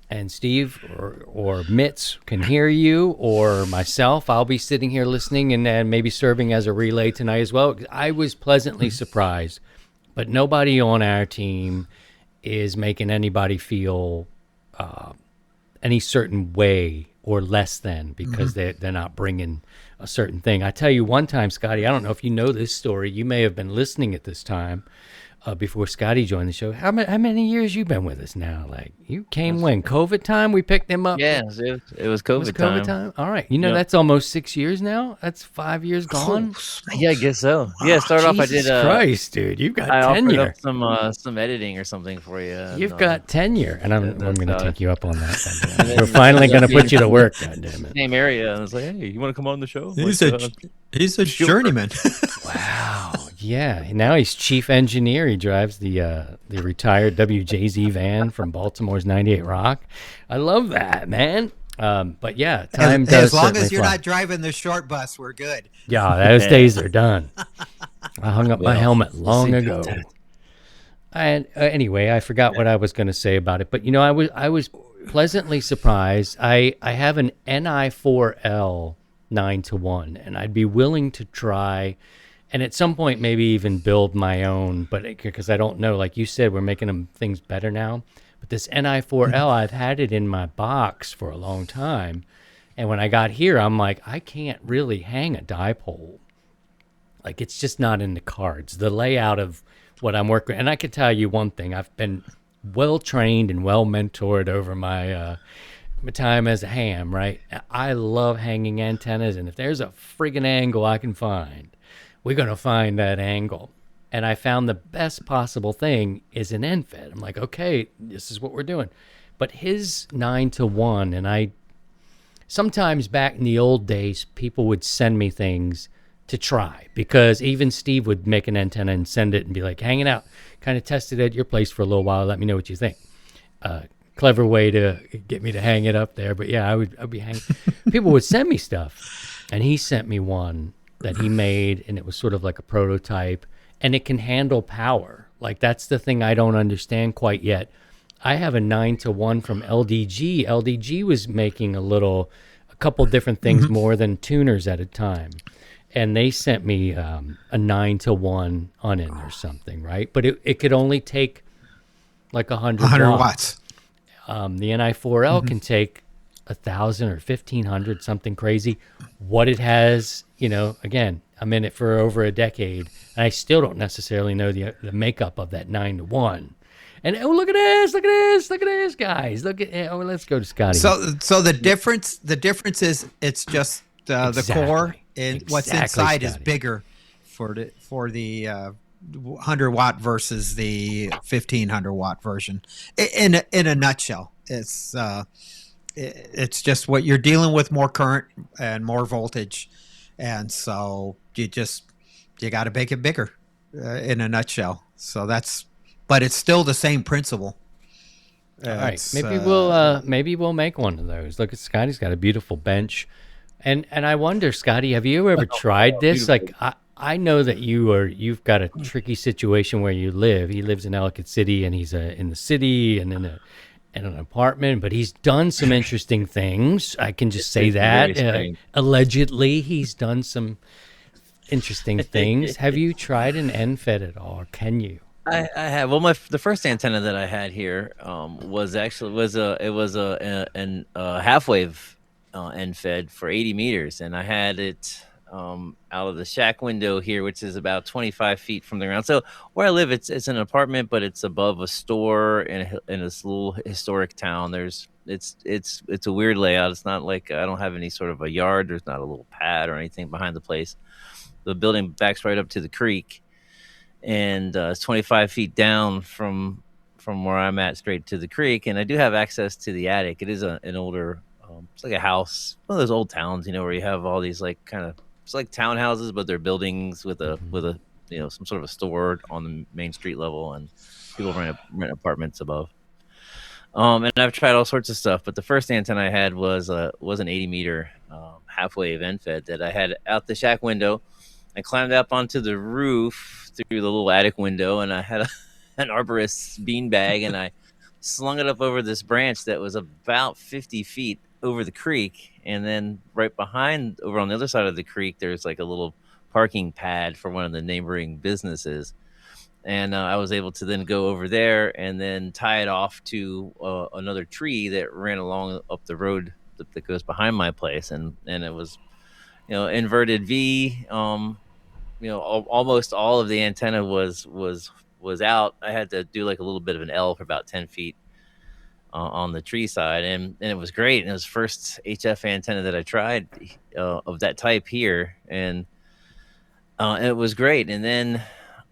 and Steve or Mitz can hear you, or myself. I'll be sitting here listening and maybe serving as a relay tonight as well. I was pleasantly surprised, but nobody on our team is making anybody feel any certain way or less than because they're not bringing a certain thing. I tell you, one time, Scotty, I don't know if you know this story. You may have been listening at this time. before Scotty joined the show. How many years you been with us now? Like, you came when COVID time? We picked him up. Yeah, it was COVID, time. All right, that's almost 6 years now. That's 5 years gone. Yeah, I guess so. Yeah, started off. I did. Christ, dude, you've got I tenure. offered up some editing or something for you. You've got tenure, and I'm going to take you up on that. We're finally going to put you to work. God damn it. Same area, and I was like, hey, you want to come on the show? He's a journeyman. Wow. Yeah. Now he's chief engineer. He drives the retired WJZ van from Baltimore's 98 Rock. I love that, man. But yeah, time does as long as you're fly. not driving the short bus, we're good. Yeah, those days are done. I hung up my helmet long ago. And anyway, I forgot what I was going to say about it. But I was pleasantly surprised. I have an NI4L 9-to-1, and I'd be willing to try, and at some point maybe even build my own. But because I don't know, like you said, we're making things better now. But this NI4L, I've had it in my box for a long time. And when I got here, I'm like, I can't really hang a dipole. Like, it's just not in the cards. The layout of what I'm working with. And I can tell you one thing. I've been well-trained and well-mentored over my time as a ham, right? I love hanging antennas. And if there's a friggin' angle I can find, we're going to find that angle. And I found the best possible thing is an NFET. I'm like, okay, this is what we're doing. But his 9-to-1, and sometimes back in the old days, people would send me things to try, because even Steve would make an antenna and send it and be like, hang it out, kind of test it at your place for a little while. Let me know what you think. Clever way to get me to hang it up there. But yeah, I'd be hanging. People would send me stuff, and he sent me one that he made, and it was sort of like a prototype. And it can handle power. Like, that's the thing I don't understand quite yet. I have a 9-to-1 from LDG. LDG was making a couple different things more than tuners at a time. And they sent me a 9-to-1 on-in or something, right? But it could only take like 100 watts. The NI4L can take 1,000 or 1,500, something crazy. What it has, again, I'm in it for over a decade, and I still don't necessarily know the makeup of that 9-to-1. And look at this, guys. Let's go to Scotty. So the difference is it's just the core, and what's inside is bigger for the 100-watt versus the 1,500-watt version. In a nutshell, it's just what you're dealing with, more current and more voltage. And so you got to make it bigger in a nutshell. So but it's still the same principle. All right. Maybe we'll make one of those. Look at Scotty's got a beautiful bench. And I wonder, Scotty, have you ever tried this? Like, I know that you've got a tricky situation where you live. He lives in Ellicott City, and he's in the city and in an apartment, but he's done some interesting things. I can just say that. Allegedly, he's done some interesting things. Have you tried an NFET at all? Or can you? I have. Well, the first antenna that I had here was a half wave NFET for 80 meters, and I had it out of the shack window here, which is about 25 feet from the ground. So where I live, it's an apartment, but it's above a store in this little historic town. It's a weird layout. It's not like I don't have any sort of a yard. There's not a little pad or anything behind the place. The building backs right up to the creek, and it's 25 feet down from where I'm at straight to the creek. And I do have access to the attic. It is an older, it's like a house, one of those old towns, where you have all these like kind of, it's like townhouses, but they're buildings with a some sort of a store on the main street level, and people rent apartments above. And I've tried all sorts of stuff, but the first antenna I had was an 80-meter half wave NFET that I had out the shack window. I climbed up onto the roof through the little attic window, and I had an arborist's beanbag, and I slung it up over this branch that was about 50 feet over the creek. And then right behind, over on the other side of the creek, there's like a little parking pad for one of the neighboring businesses. And I was able to then go over there and then tie it off to another tree that ran along up the road that goes behind my place. And it was, inverted V. Almost all of the antenna was was out, I had to do like a little bit of an L for about 10 feet on the tree side, and it was great. And it was the first HF antenna that I tried of that type here, and it was great. And then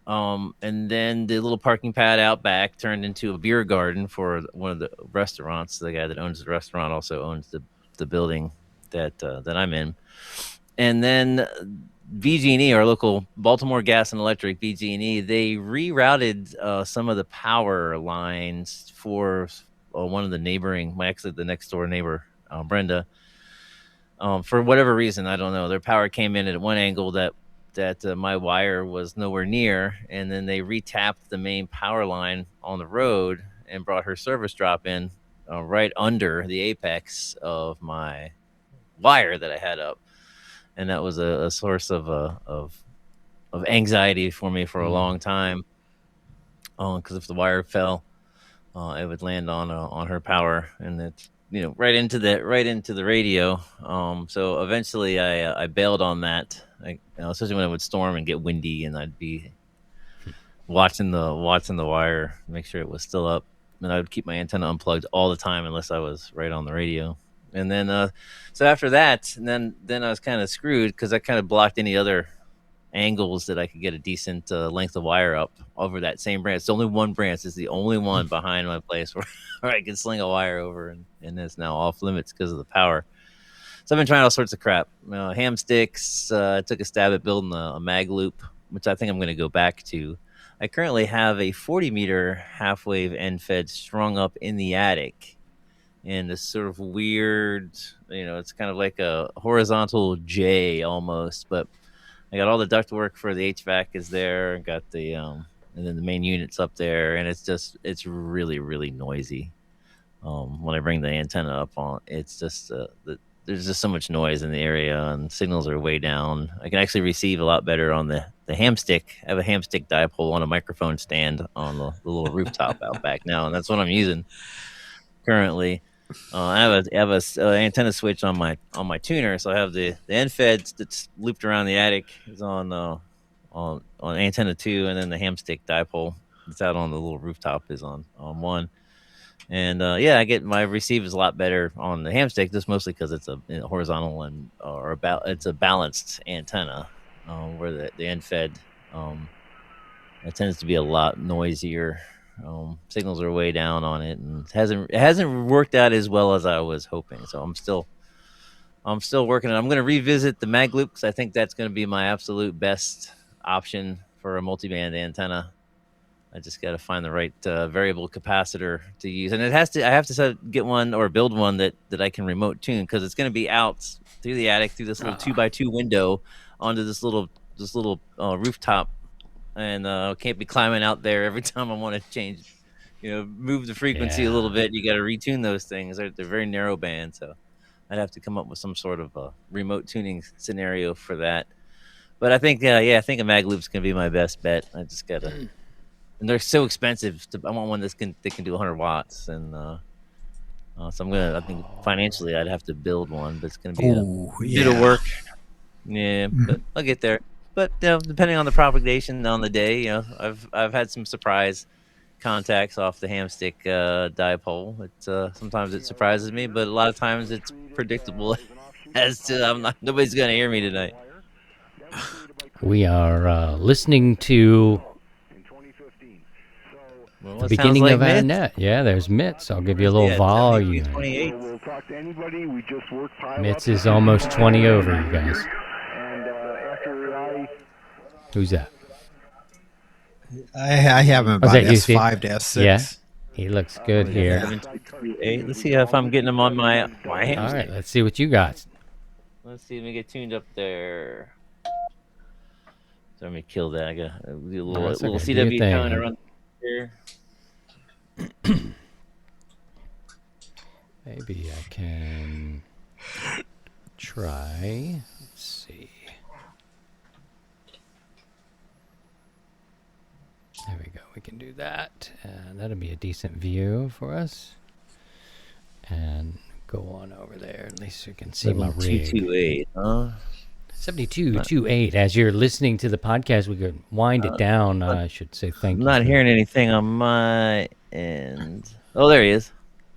the little parking pad out back turned into a beer garden for one of the restaurants. The guy that owns the restaurant also owns the building that I'm in. And then BG&E, our local Baltimore Gas and Electric, BG&E, they rerouted some of the power lines for one of the the next door neighbor, Brenda. For whatever reason, I don't know. Their power came in at one angle that my wire was nowhere near, and then they retapped the main power line on the road and brought her service drop in right under the apex of my wire that I had up, and that was a source of anxiety for me for a long time. Because if the wire fell, it would land on her power, and it's right into the radio. So eventually, I bailed on that. Especially when it would storm and get windy, and I'd be watching the wire, make sure it was still up, and I would keep my antenna unplugged all the time unless I was right on the radio. And then, so after that, and then I was kind of screwed because I kind of blocked any other angles that I could get a decent length of wire up over that same branch. It's only one branch. It's the only one behind my place where I can sling a wire over, and it's now off limits because of the power. So I've been trying all sorts of crap. Ham sticks. I took a stab at building a mag loop, which I think I'm going to go back to. I currently have a 40-meter half-wave end fed strung up in the attic in this sort of weird, it's kind of like a horizontal J almost, but I got all the ductwork for the HVAC is there. Got the and then the main unit's up there, and it's really, really noisy. When I bring the antenna up on, it's just there's just so much noise in the area, and signals are way down. I can actually receive a lot better on the ham stick. I have a ham stick dipole on a microphone stand on the little rooftop out back now, and that's what I'm using currently. I have a antenna switch on my tuner, so I have the end fed that's looped around the attic is on antenna 2, and then the ham stick dipole that's out on the little rooftop is on 1. And I get my receive is a lot better on the ham stick, just mostly because it's a horizontal and it's a balanced antenna, where the end fed it tends to be a lot noisier. Signals are way down on it, and it hasn't worked out as well as I was hoping. So I'm still working on it. I'm going to revisit the mag loop because I think that's going to be my absolute best option for a multiband antenna. I just got to find the right variable capacitor to use, and I have to get one or build one that I can remote tune, because it's going to be out through the attic through this little 2x2 window onto this little rooftop, and can't be climbing out there every time I want to change, move the frequency a little bit. You got to retune those things. They're very narrow band, so I'd have to come up with some sort of a remote tuning scenario for that. But I think I think a mag loop's gonna be my best bet. I just gotta. And they're so expensive. I want one that can do 100 watts, and so I think financially I'd have to build one, but it's gonna be a bit of work. Yeah, but I'll get there. But depending on the propagation on the day, I've had some surprise contacts off the ham stick dipole. Sometimes it surprises me, but a lot of times it's predictable. As to nobody's gonna hear me tonight. We are listening to the beginning of our net. Yeah, there's Mitz. I'll give you a little volume. 28. Mitz is almost 20 over, you guys. Who's that? I have him about S5 to S6. Yeah, he looks good here. Let's see if I'm getting him on my ham. All right, let's see what you got. Let's see if we get tuned up there. So let me kill that. I got a little CW counter on here. Maybe I can try. Let's see. There we go. We can do that. And that'll be a decent view for us. And go on over there. At least you can see my rig. 228, huh? 7228. As you're listening to the podcast, we could wind it down. I should say thank I'm you. not hearing anything on my end. Oh, there he is.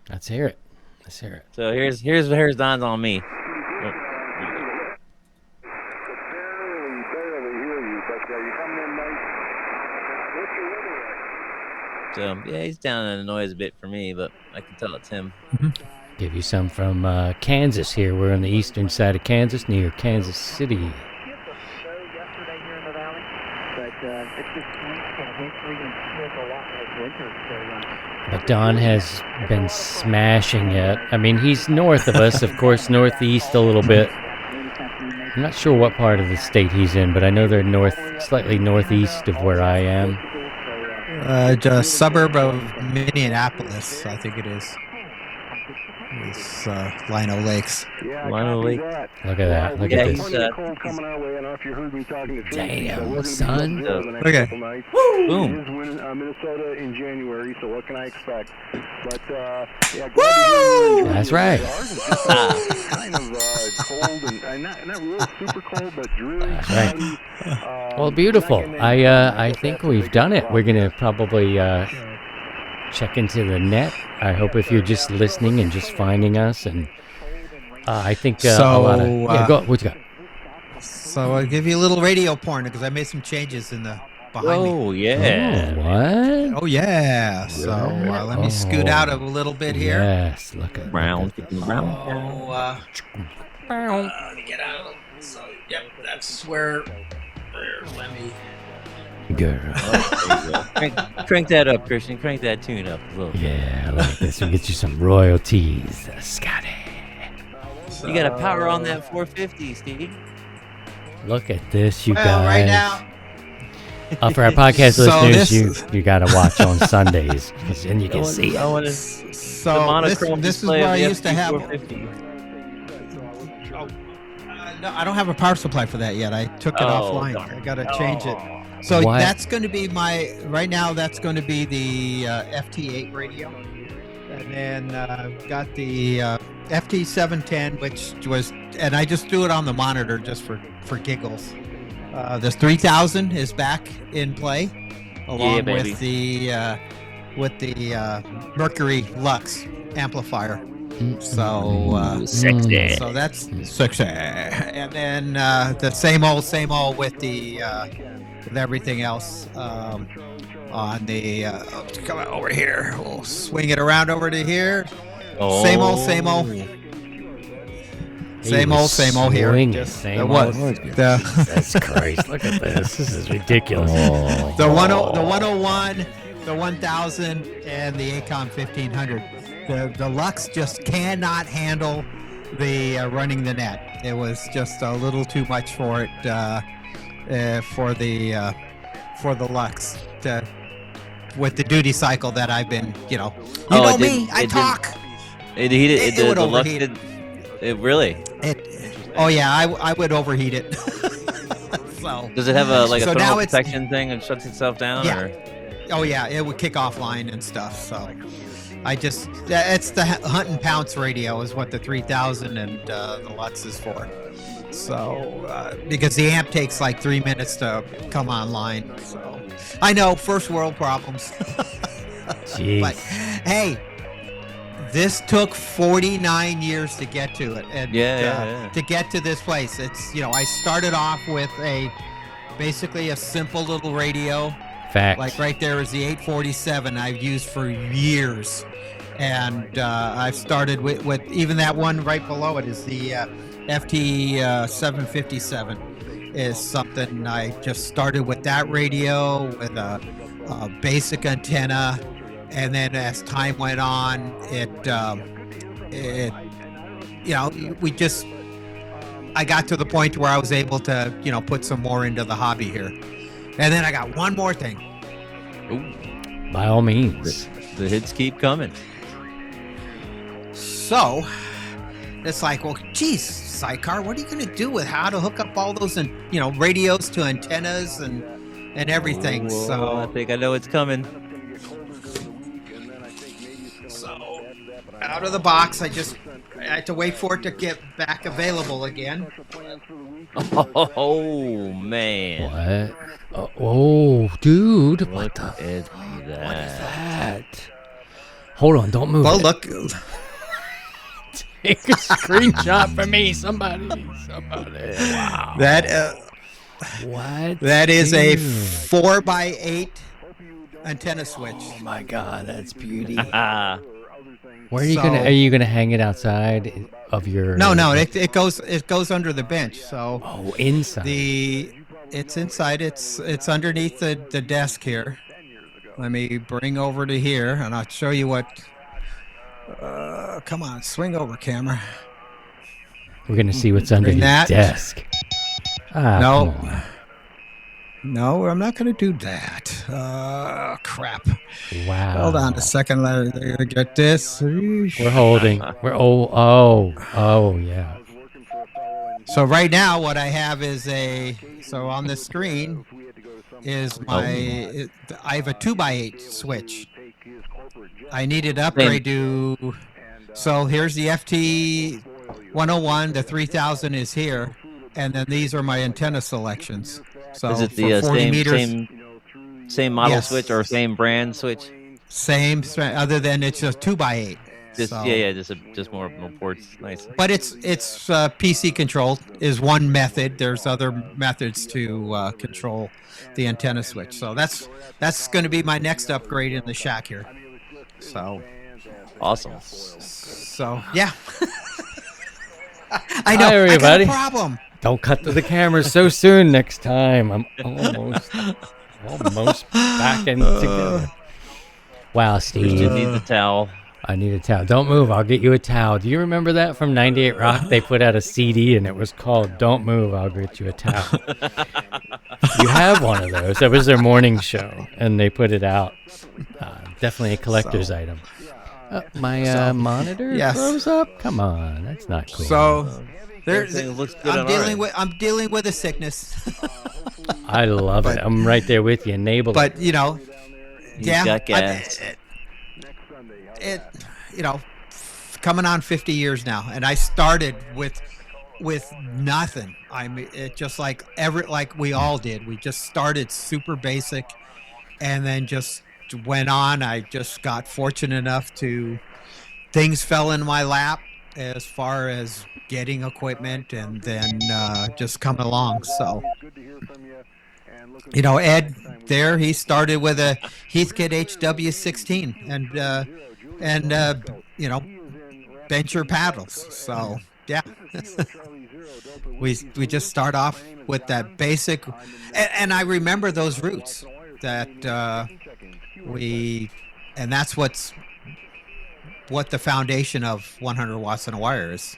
Let's hear it. Let's hear it. So here's Don's on me. So yeah, he's down in the noise a bit for me, but I can tell it's him. Give you some from Kansas here. We're on the eastern side of Kansas, near Kansas City. But Don has been smashing it. I mean, he's north of us, of course, northeast a little bit. I'm not sure what part of the state he's in, but I know they're slightly northeast of where I am. Just suburb of Minneapolis, I think it is. It's Lino Lakes. Lino Lake. Look at that. Look at this. Damn, son. Okay. Boom. Minnesota in January, so what can I expect? But yeah, Woo! That's right. kind of cold and not really super cold, but dreary. That's right. Well, beautiful. I think we've done it. We're gonna probably check into the net. I hope if you're just listening and just finding us, and I think a lot of go. What you got? So I'll give you a little radio porn because I made some changes in the behind me. Oh yeah. Oh, what? Oh yeah. So let me scoot out a little bit here. Yes. Look at Brown. Let me get out. So yep, that's where. Let me. girl. Crank that up, Christian. Crank that tune up a little bit. Yeah, I like this. We'll get you some royalties, Scotty. You got to power on that 450, Steve. Look at this, you guys. Right now. For our podcast So listeners, you got to watch on Sundays, because then you can see I it. want to. So this is where I used to have. 450. No, I don't have a power supply for that yet. I took it offline. darn. I got to change it. So What? that's going to be right now that's going to be the FT8 radio. And then got the FT710, which was, and I just threw it on the monitor just for giggles. This 3000 is back in play, along with the Mercury Lux amplifier. So Sexy. So that's sexy. And then the same old with the with everything else on the come on over here. We'll swing it around over to here. Oh. Same old. Same old here. Swinging, Just same the what? old. The Christ, look at this. This is ridiculous. the 101, the 1000, and the ACOM 1500. The Lux just cannot handle the running the net. It was just a little too much for it for the Lux with the duty cycle that I've been, you know me. I talk. It heated. It The would Lux overheat. did. It really. Oh yeah, I would overheat it. So Does it have a So now thermal it's- protection thing and shuts itself down? Yeah. Or? Oh yeah, it would kick offline and stuff. So it's the hunt and pounce radio is what the 3000 and the Lux is for. So because the amp takes like 3 minutes to come online. So I know, first world problems. Jeez. But hey, this took 49 years to get to it, and to get to this place. It's I started off with basically a simple little radio. Fact. Like right there is the 847 I've used for years, and I've started with even that one right below it is the FT 757 is something I just started with that radio with a basic antenna, and then as time went on, I got to the point where I was able to put some more into the hobby here. And then I got one more thing. Ooh, By all means. the hits keep coming. So it's like, well, geez, Sidecar, what are you going to do with how to hook up all those, radios to antennas and everything? Whoa, So I think I know it's coming. out of the box, I had to wait for it to get back available again. Oh man! What? Oh, dude! What Look the? at What is that! that? Hold on! Don't move. Well, it. look. Take a screenshot for me, somebody. Wow. What? That is a Dude. 4x8 antenna switch. Oh my God, that's beauty. Ah, Where are you So- gonna? Are you gonna hang it outside of your? No, it goes under the bench. So Oh, inside. it's inside. It's underneath the desk here. Let me bring over to here, and I'll show you what. Come on, swing over, camera. We're gonna see what's under Bring his that. desk. Ah, No. come on. No, I'm not going to do that. Crap. Wow. Hold on a second. Let me get this. We're holding. We're oh yeah. So right now, what I have is on the screen is I have a 2x8 switch. I needed to upgrade to. So here's the FT 101. The 3000 is here, and then these are my antenna selections. So is it the for 40 meters, same model Yes. switch or same brand switch? same. Other than it's just 2x8. Just So- just more ports. Nice. But it's PC controlled is one method. There's other methods to control the antenna switch. So that's going to be my next upgrade in the shack here. So Awesome. yeah. I know. Hi, everybody. I got a problem. Don't cut to the camera so soon next time. I'm almost back in together. Wow, You Steve. need the towel. I need a towel. Don't move. I'll get you a towel. Do you remember that from 98 Rock? They put out a CD and it was called Don't Move, I'll Get You a Towel. You have one of those. That was their morning show and they put it out. Definitely a collector's item. My monitor Yes. froze up? Come on. That's not cool. So there's Everything looks good I'm on dealing our with I'm dealing with a sickness. I love it. I'm right there with you. Enable it. But He's got gas. It coming on 50 years now, and I started with nothing. I mean, it just like we all did. We just started super basic, and then just went on. I just got fortunate enough to things fell in my lap as far as getting equipment, and then just coming along. So. Ed there, he started with a Heathkit HW16 and bencher paddles. So, yeah. we just start off with that basic, and I remember those roots that and that's what the foundation of 100 watts in a wire is.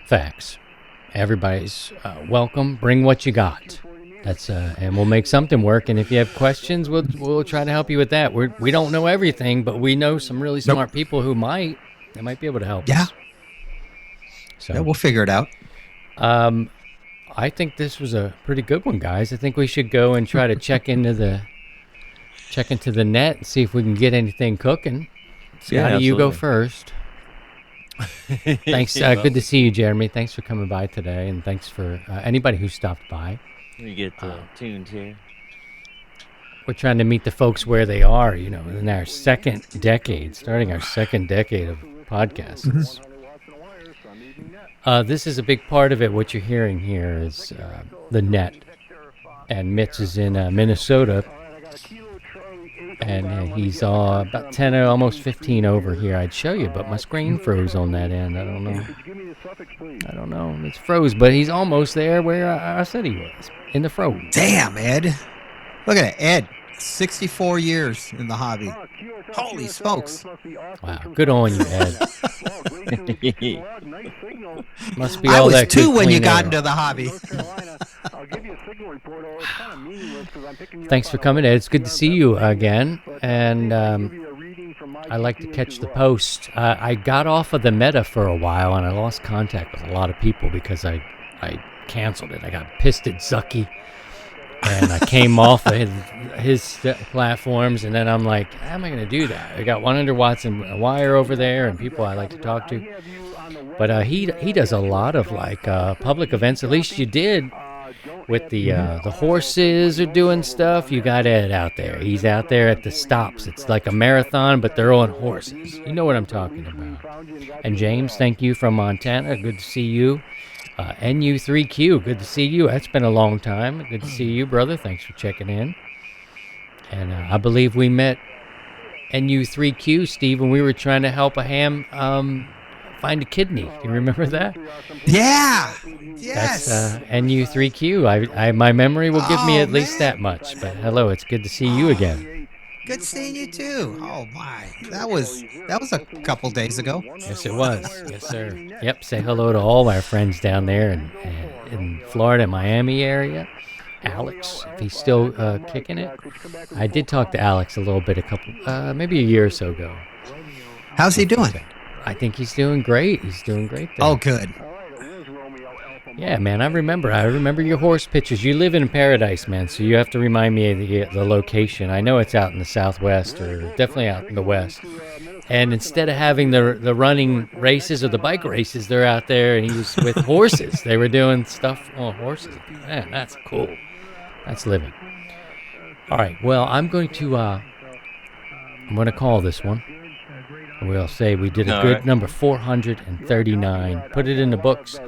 Facts. Everybody's welcome. Bring what you got. That's and we'll make something work. And if you have questions, we'll try to help you with that. We don't know everything, but we know some really smart people who might be able to help. Yeah. us. So Yeah, we'll figure it out. I think this was a pretty good one, guys. I think we should go and try to check into the net and see if we can get anything cooking. Scotty, you go absolutely. first. Thanks. Good to see you, Jeremy. Thanks for coming by today, and thanks for anybody who stopped by. You get tuned here. We're trying to meet the folks where they are, in our second decade, starting our second decade of podcasts. This is a big part of it. What you're hearing here is the net. And Mitch is in Minnesota. And he's about 10 or almost 15 over here. I'd show you, but my screen froze on that end. I don't know. It's froze, but he's almost there where I said he was, in the froze. Damn, Ed. Look at it, Ed. 64 years in the hobby. Holy smokes. Wow, good on you, Ed. Must be I all was that 2 good when you clean got air. into the hobby. Thanks for coming, Ed. It's good to see you again. And I like to catch the post. I got off of the meta for a while, and I lost contact with a lot of people because I canceled it. I got pissed at Zucky, and I came off of his platforms, and then I'm like, how am I going to do that? I got 100 watts and a wire over there, and people I like to talk to. But he does a lot of like public events. At least you did with the horses are doing stuff. You got Ed out there. He's out there at the stops. It's like a marathon, but they're on horses. You know what I'm talking about. And James, thank you from Montana. Good to see you. NU3Q, good to see you. That's been a long time. Good to see you, brother. Thanks for checking in. And I believe we met NU3Q, Steve, when we were trying to help a ham find a kidney. Do you remember that? Yeah. Yes. That's NU3Q. My memory will give me at least that much. But hello, it's good to see you again. Good seeing you too. Oh my, that was a couple days ago. Yes, it was. Yes, sir. Yep. Say hello to all our friends down there in Florida, Miami area. Alex, if he's still kicking it. I did talk to Alex a little bit, maybe a year or so ago. How's he doing? I think he's doing great. He's doing great there. Oh, good. Yeah, man, I remember your horse pictures. You live in Paradise, man, so you have to remind me of the location. I know it's out in the Southwest, or definitely out in the West. And instead of having the running races or the bike races, they're out there, and he was with horses. They were doing stuff on horses. Man, that's cool. That's living. All right, well, I'm going to call this one. We'll say we did a good number 439. Put it in the books.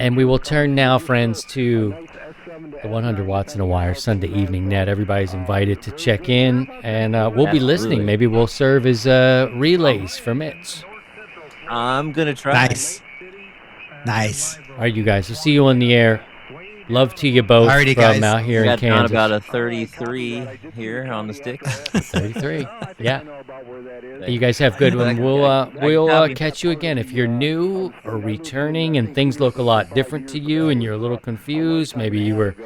And we will turn now, friends, to the 100 Watts in a Wire Sunday Evening Net. Everybody's invited to check in, and we'll be listening. Maybe we'll serve as relays for Mitts. I'm going to try. Nice. All right, you guys. We'll see you on the air. Love to you both. Alrighty, from guys. out here in Got down Kansas. about a 33 here on the sticks. 33. Yeah. You guys have a good one. We'll catch you again. If you're new or returning and things look a lot different to you and you're a little confused, maybe you were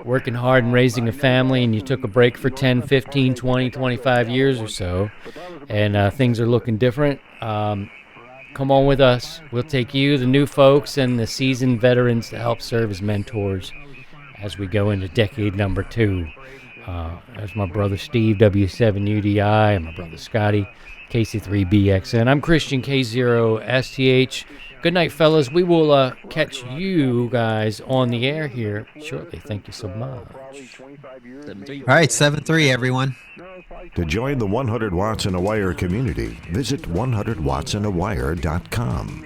working hard and raising a family and you took a break for 10, 15, 20, 25 years or so, and things are looking different, come on with us. We'll take you, the new folks, and the seasoned veterans to help serve as mentors as we go into decade number 2. There's my brother Steve, W7UDI, and my brother Scotty, KC3BXN. I'm Christian, K0STH. Good night, fellas. We will catch you guys on the air here shortly. Thank you so much. All right, 7-3, everyone. To join the 100 Watts in a Wire community, visit 100wattsindawire.com.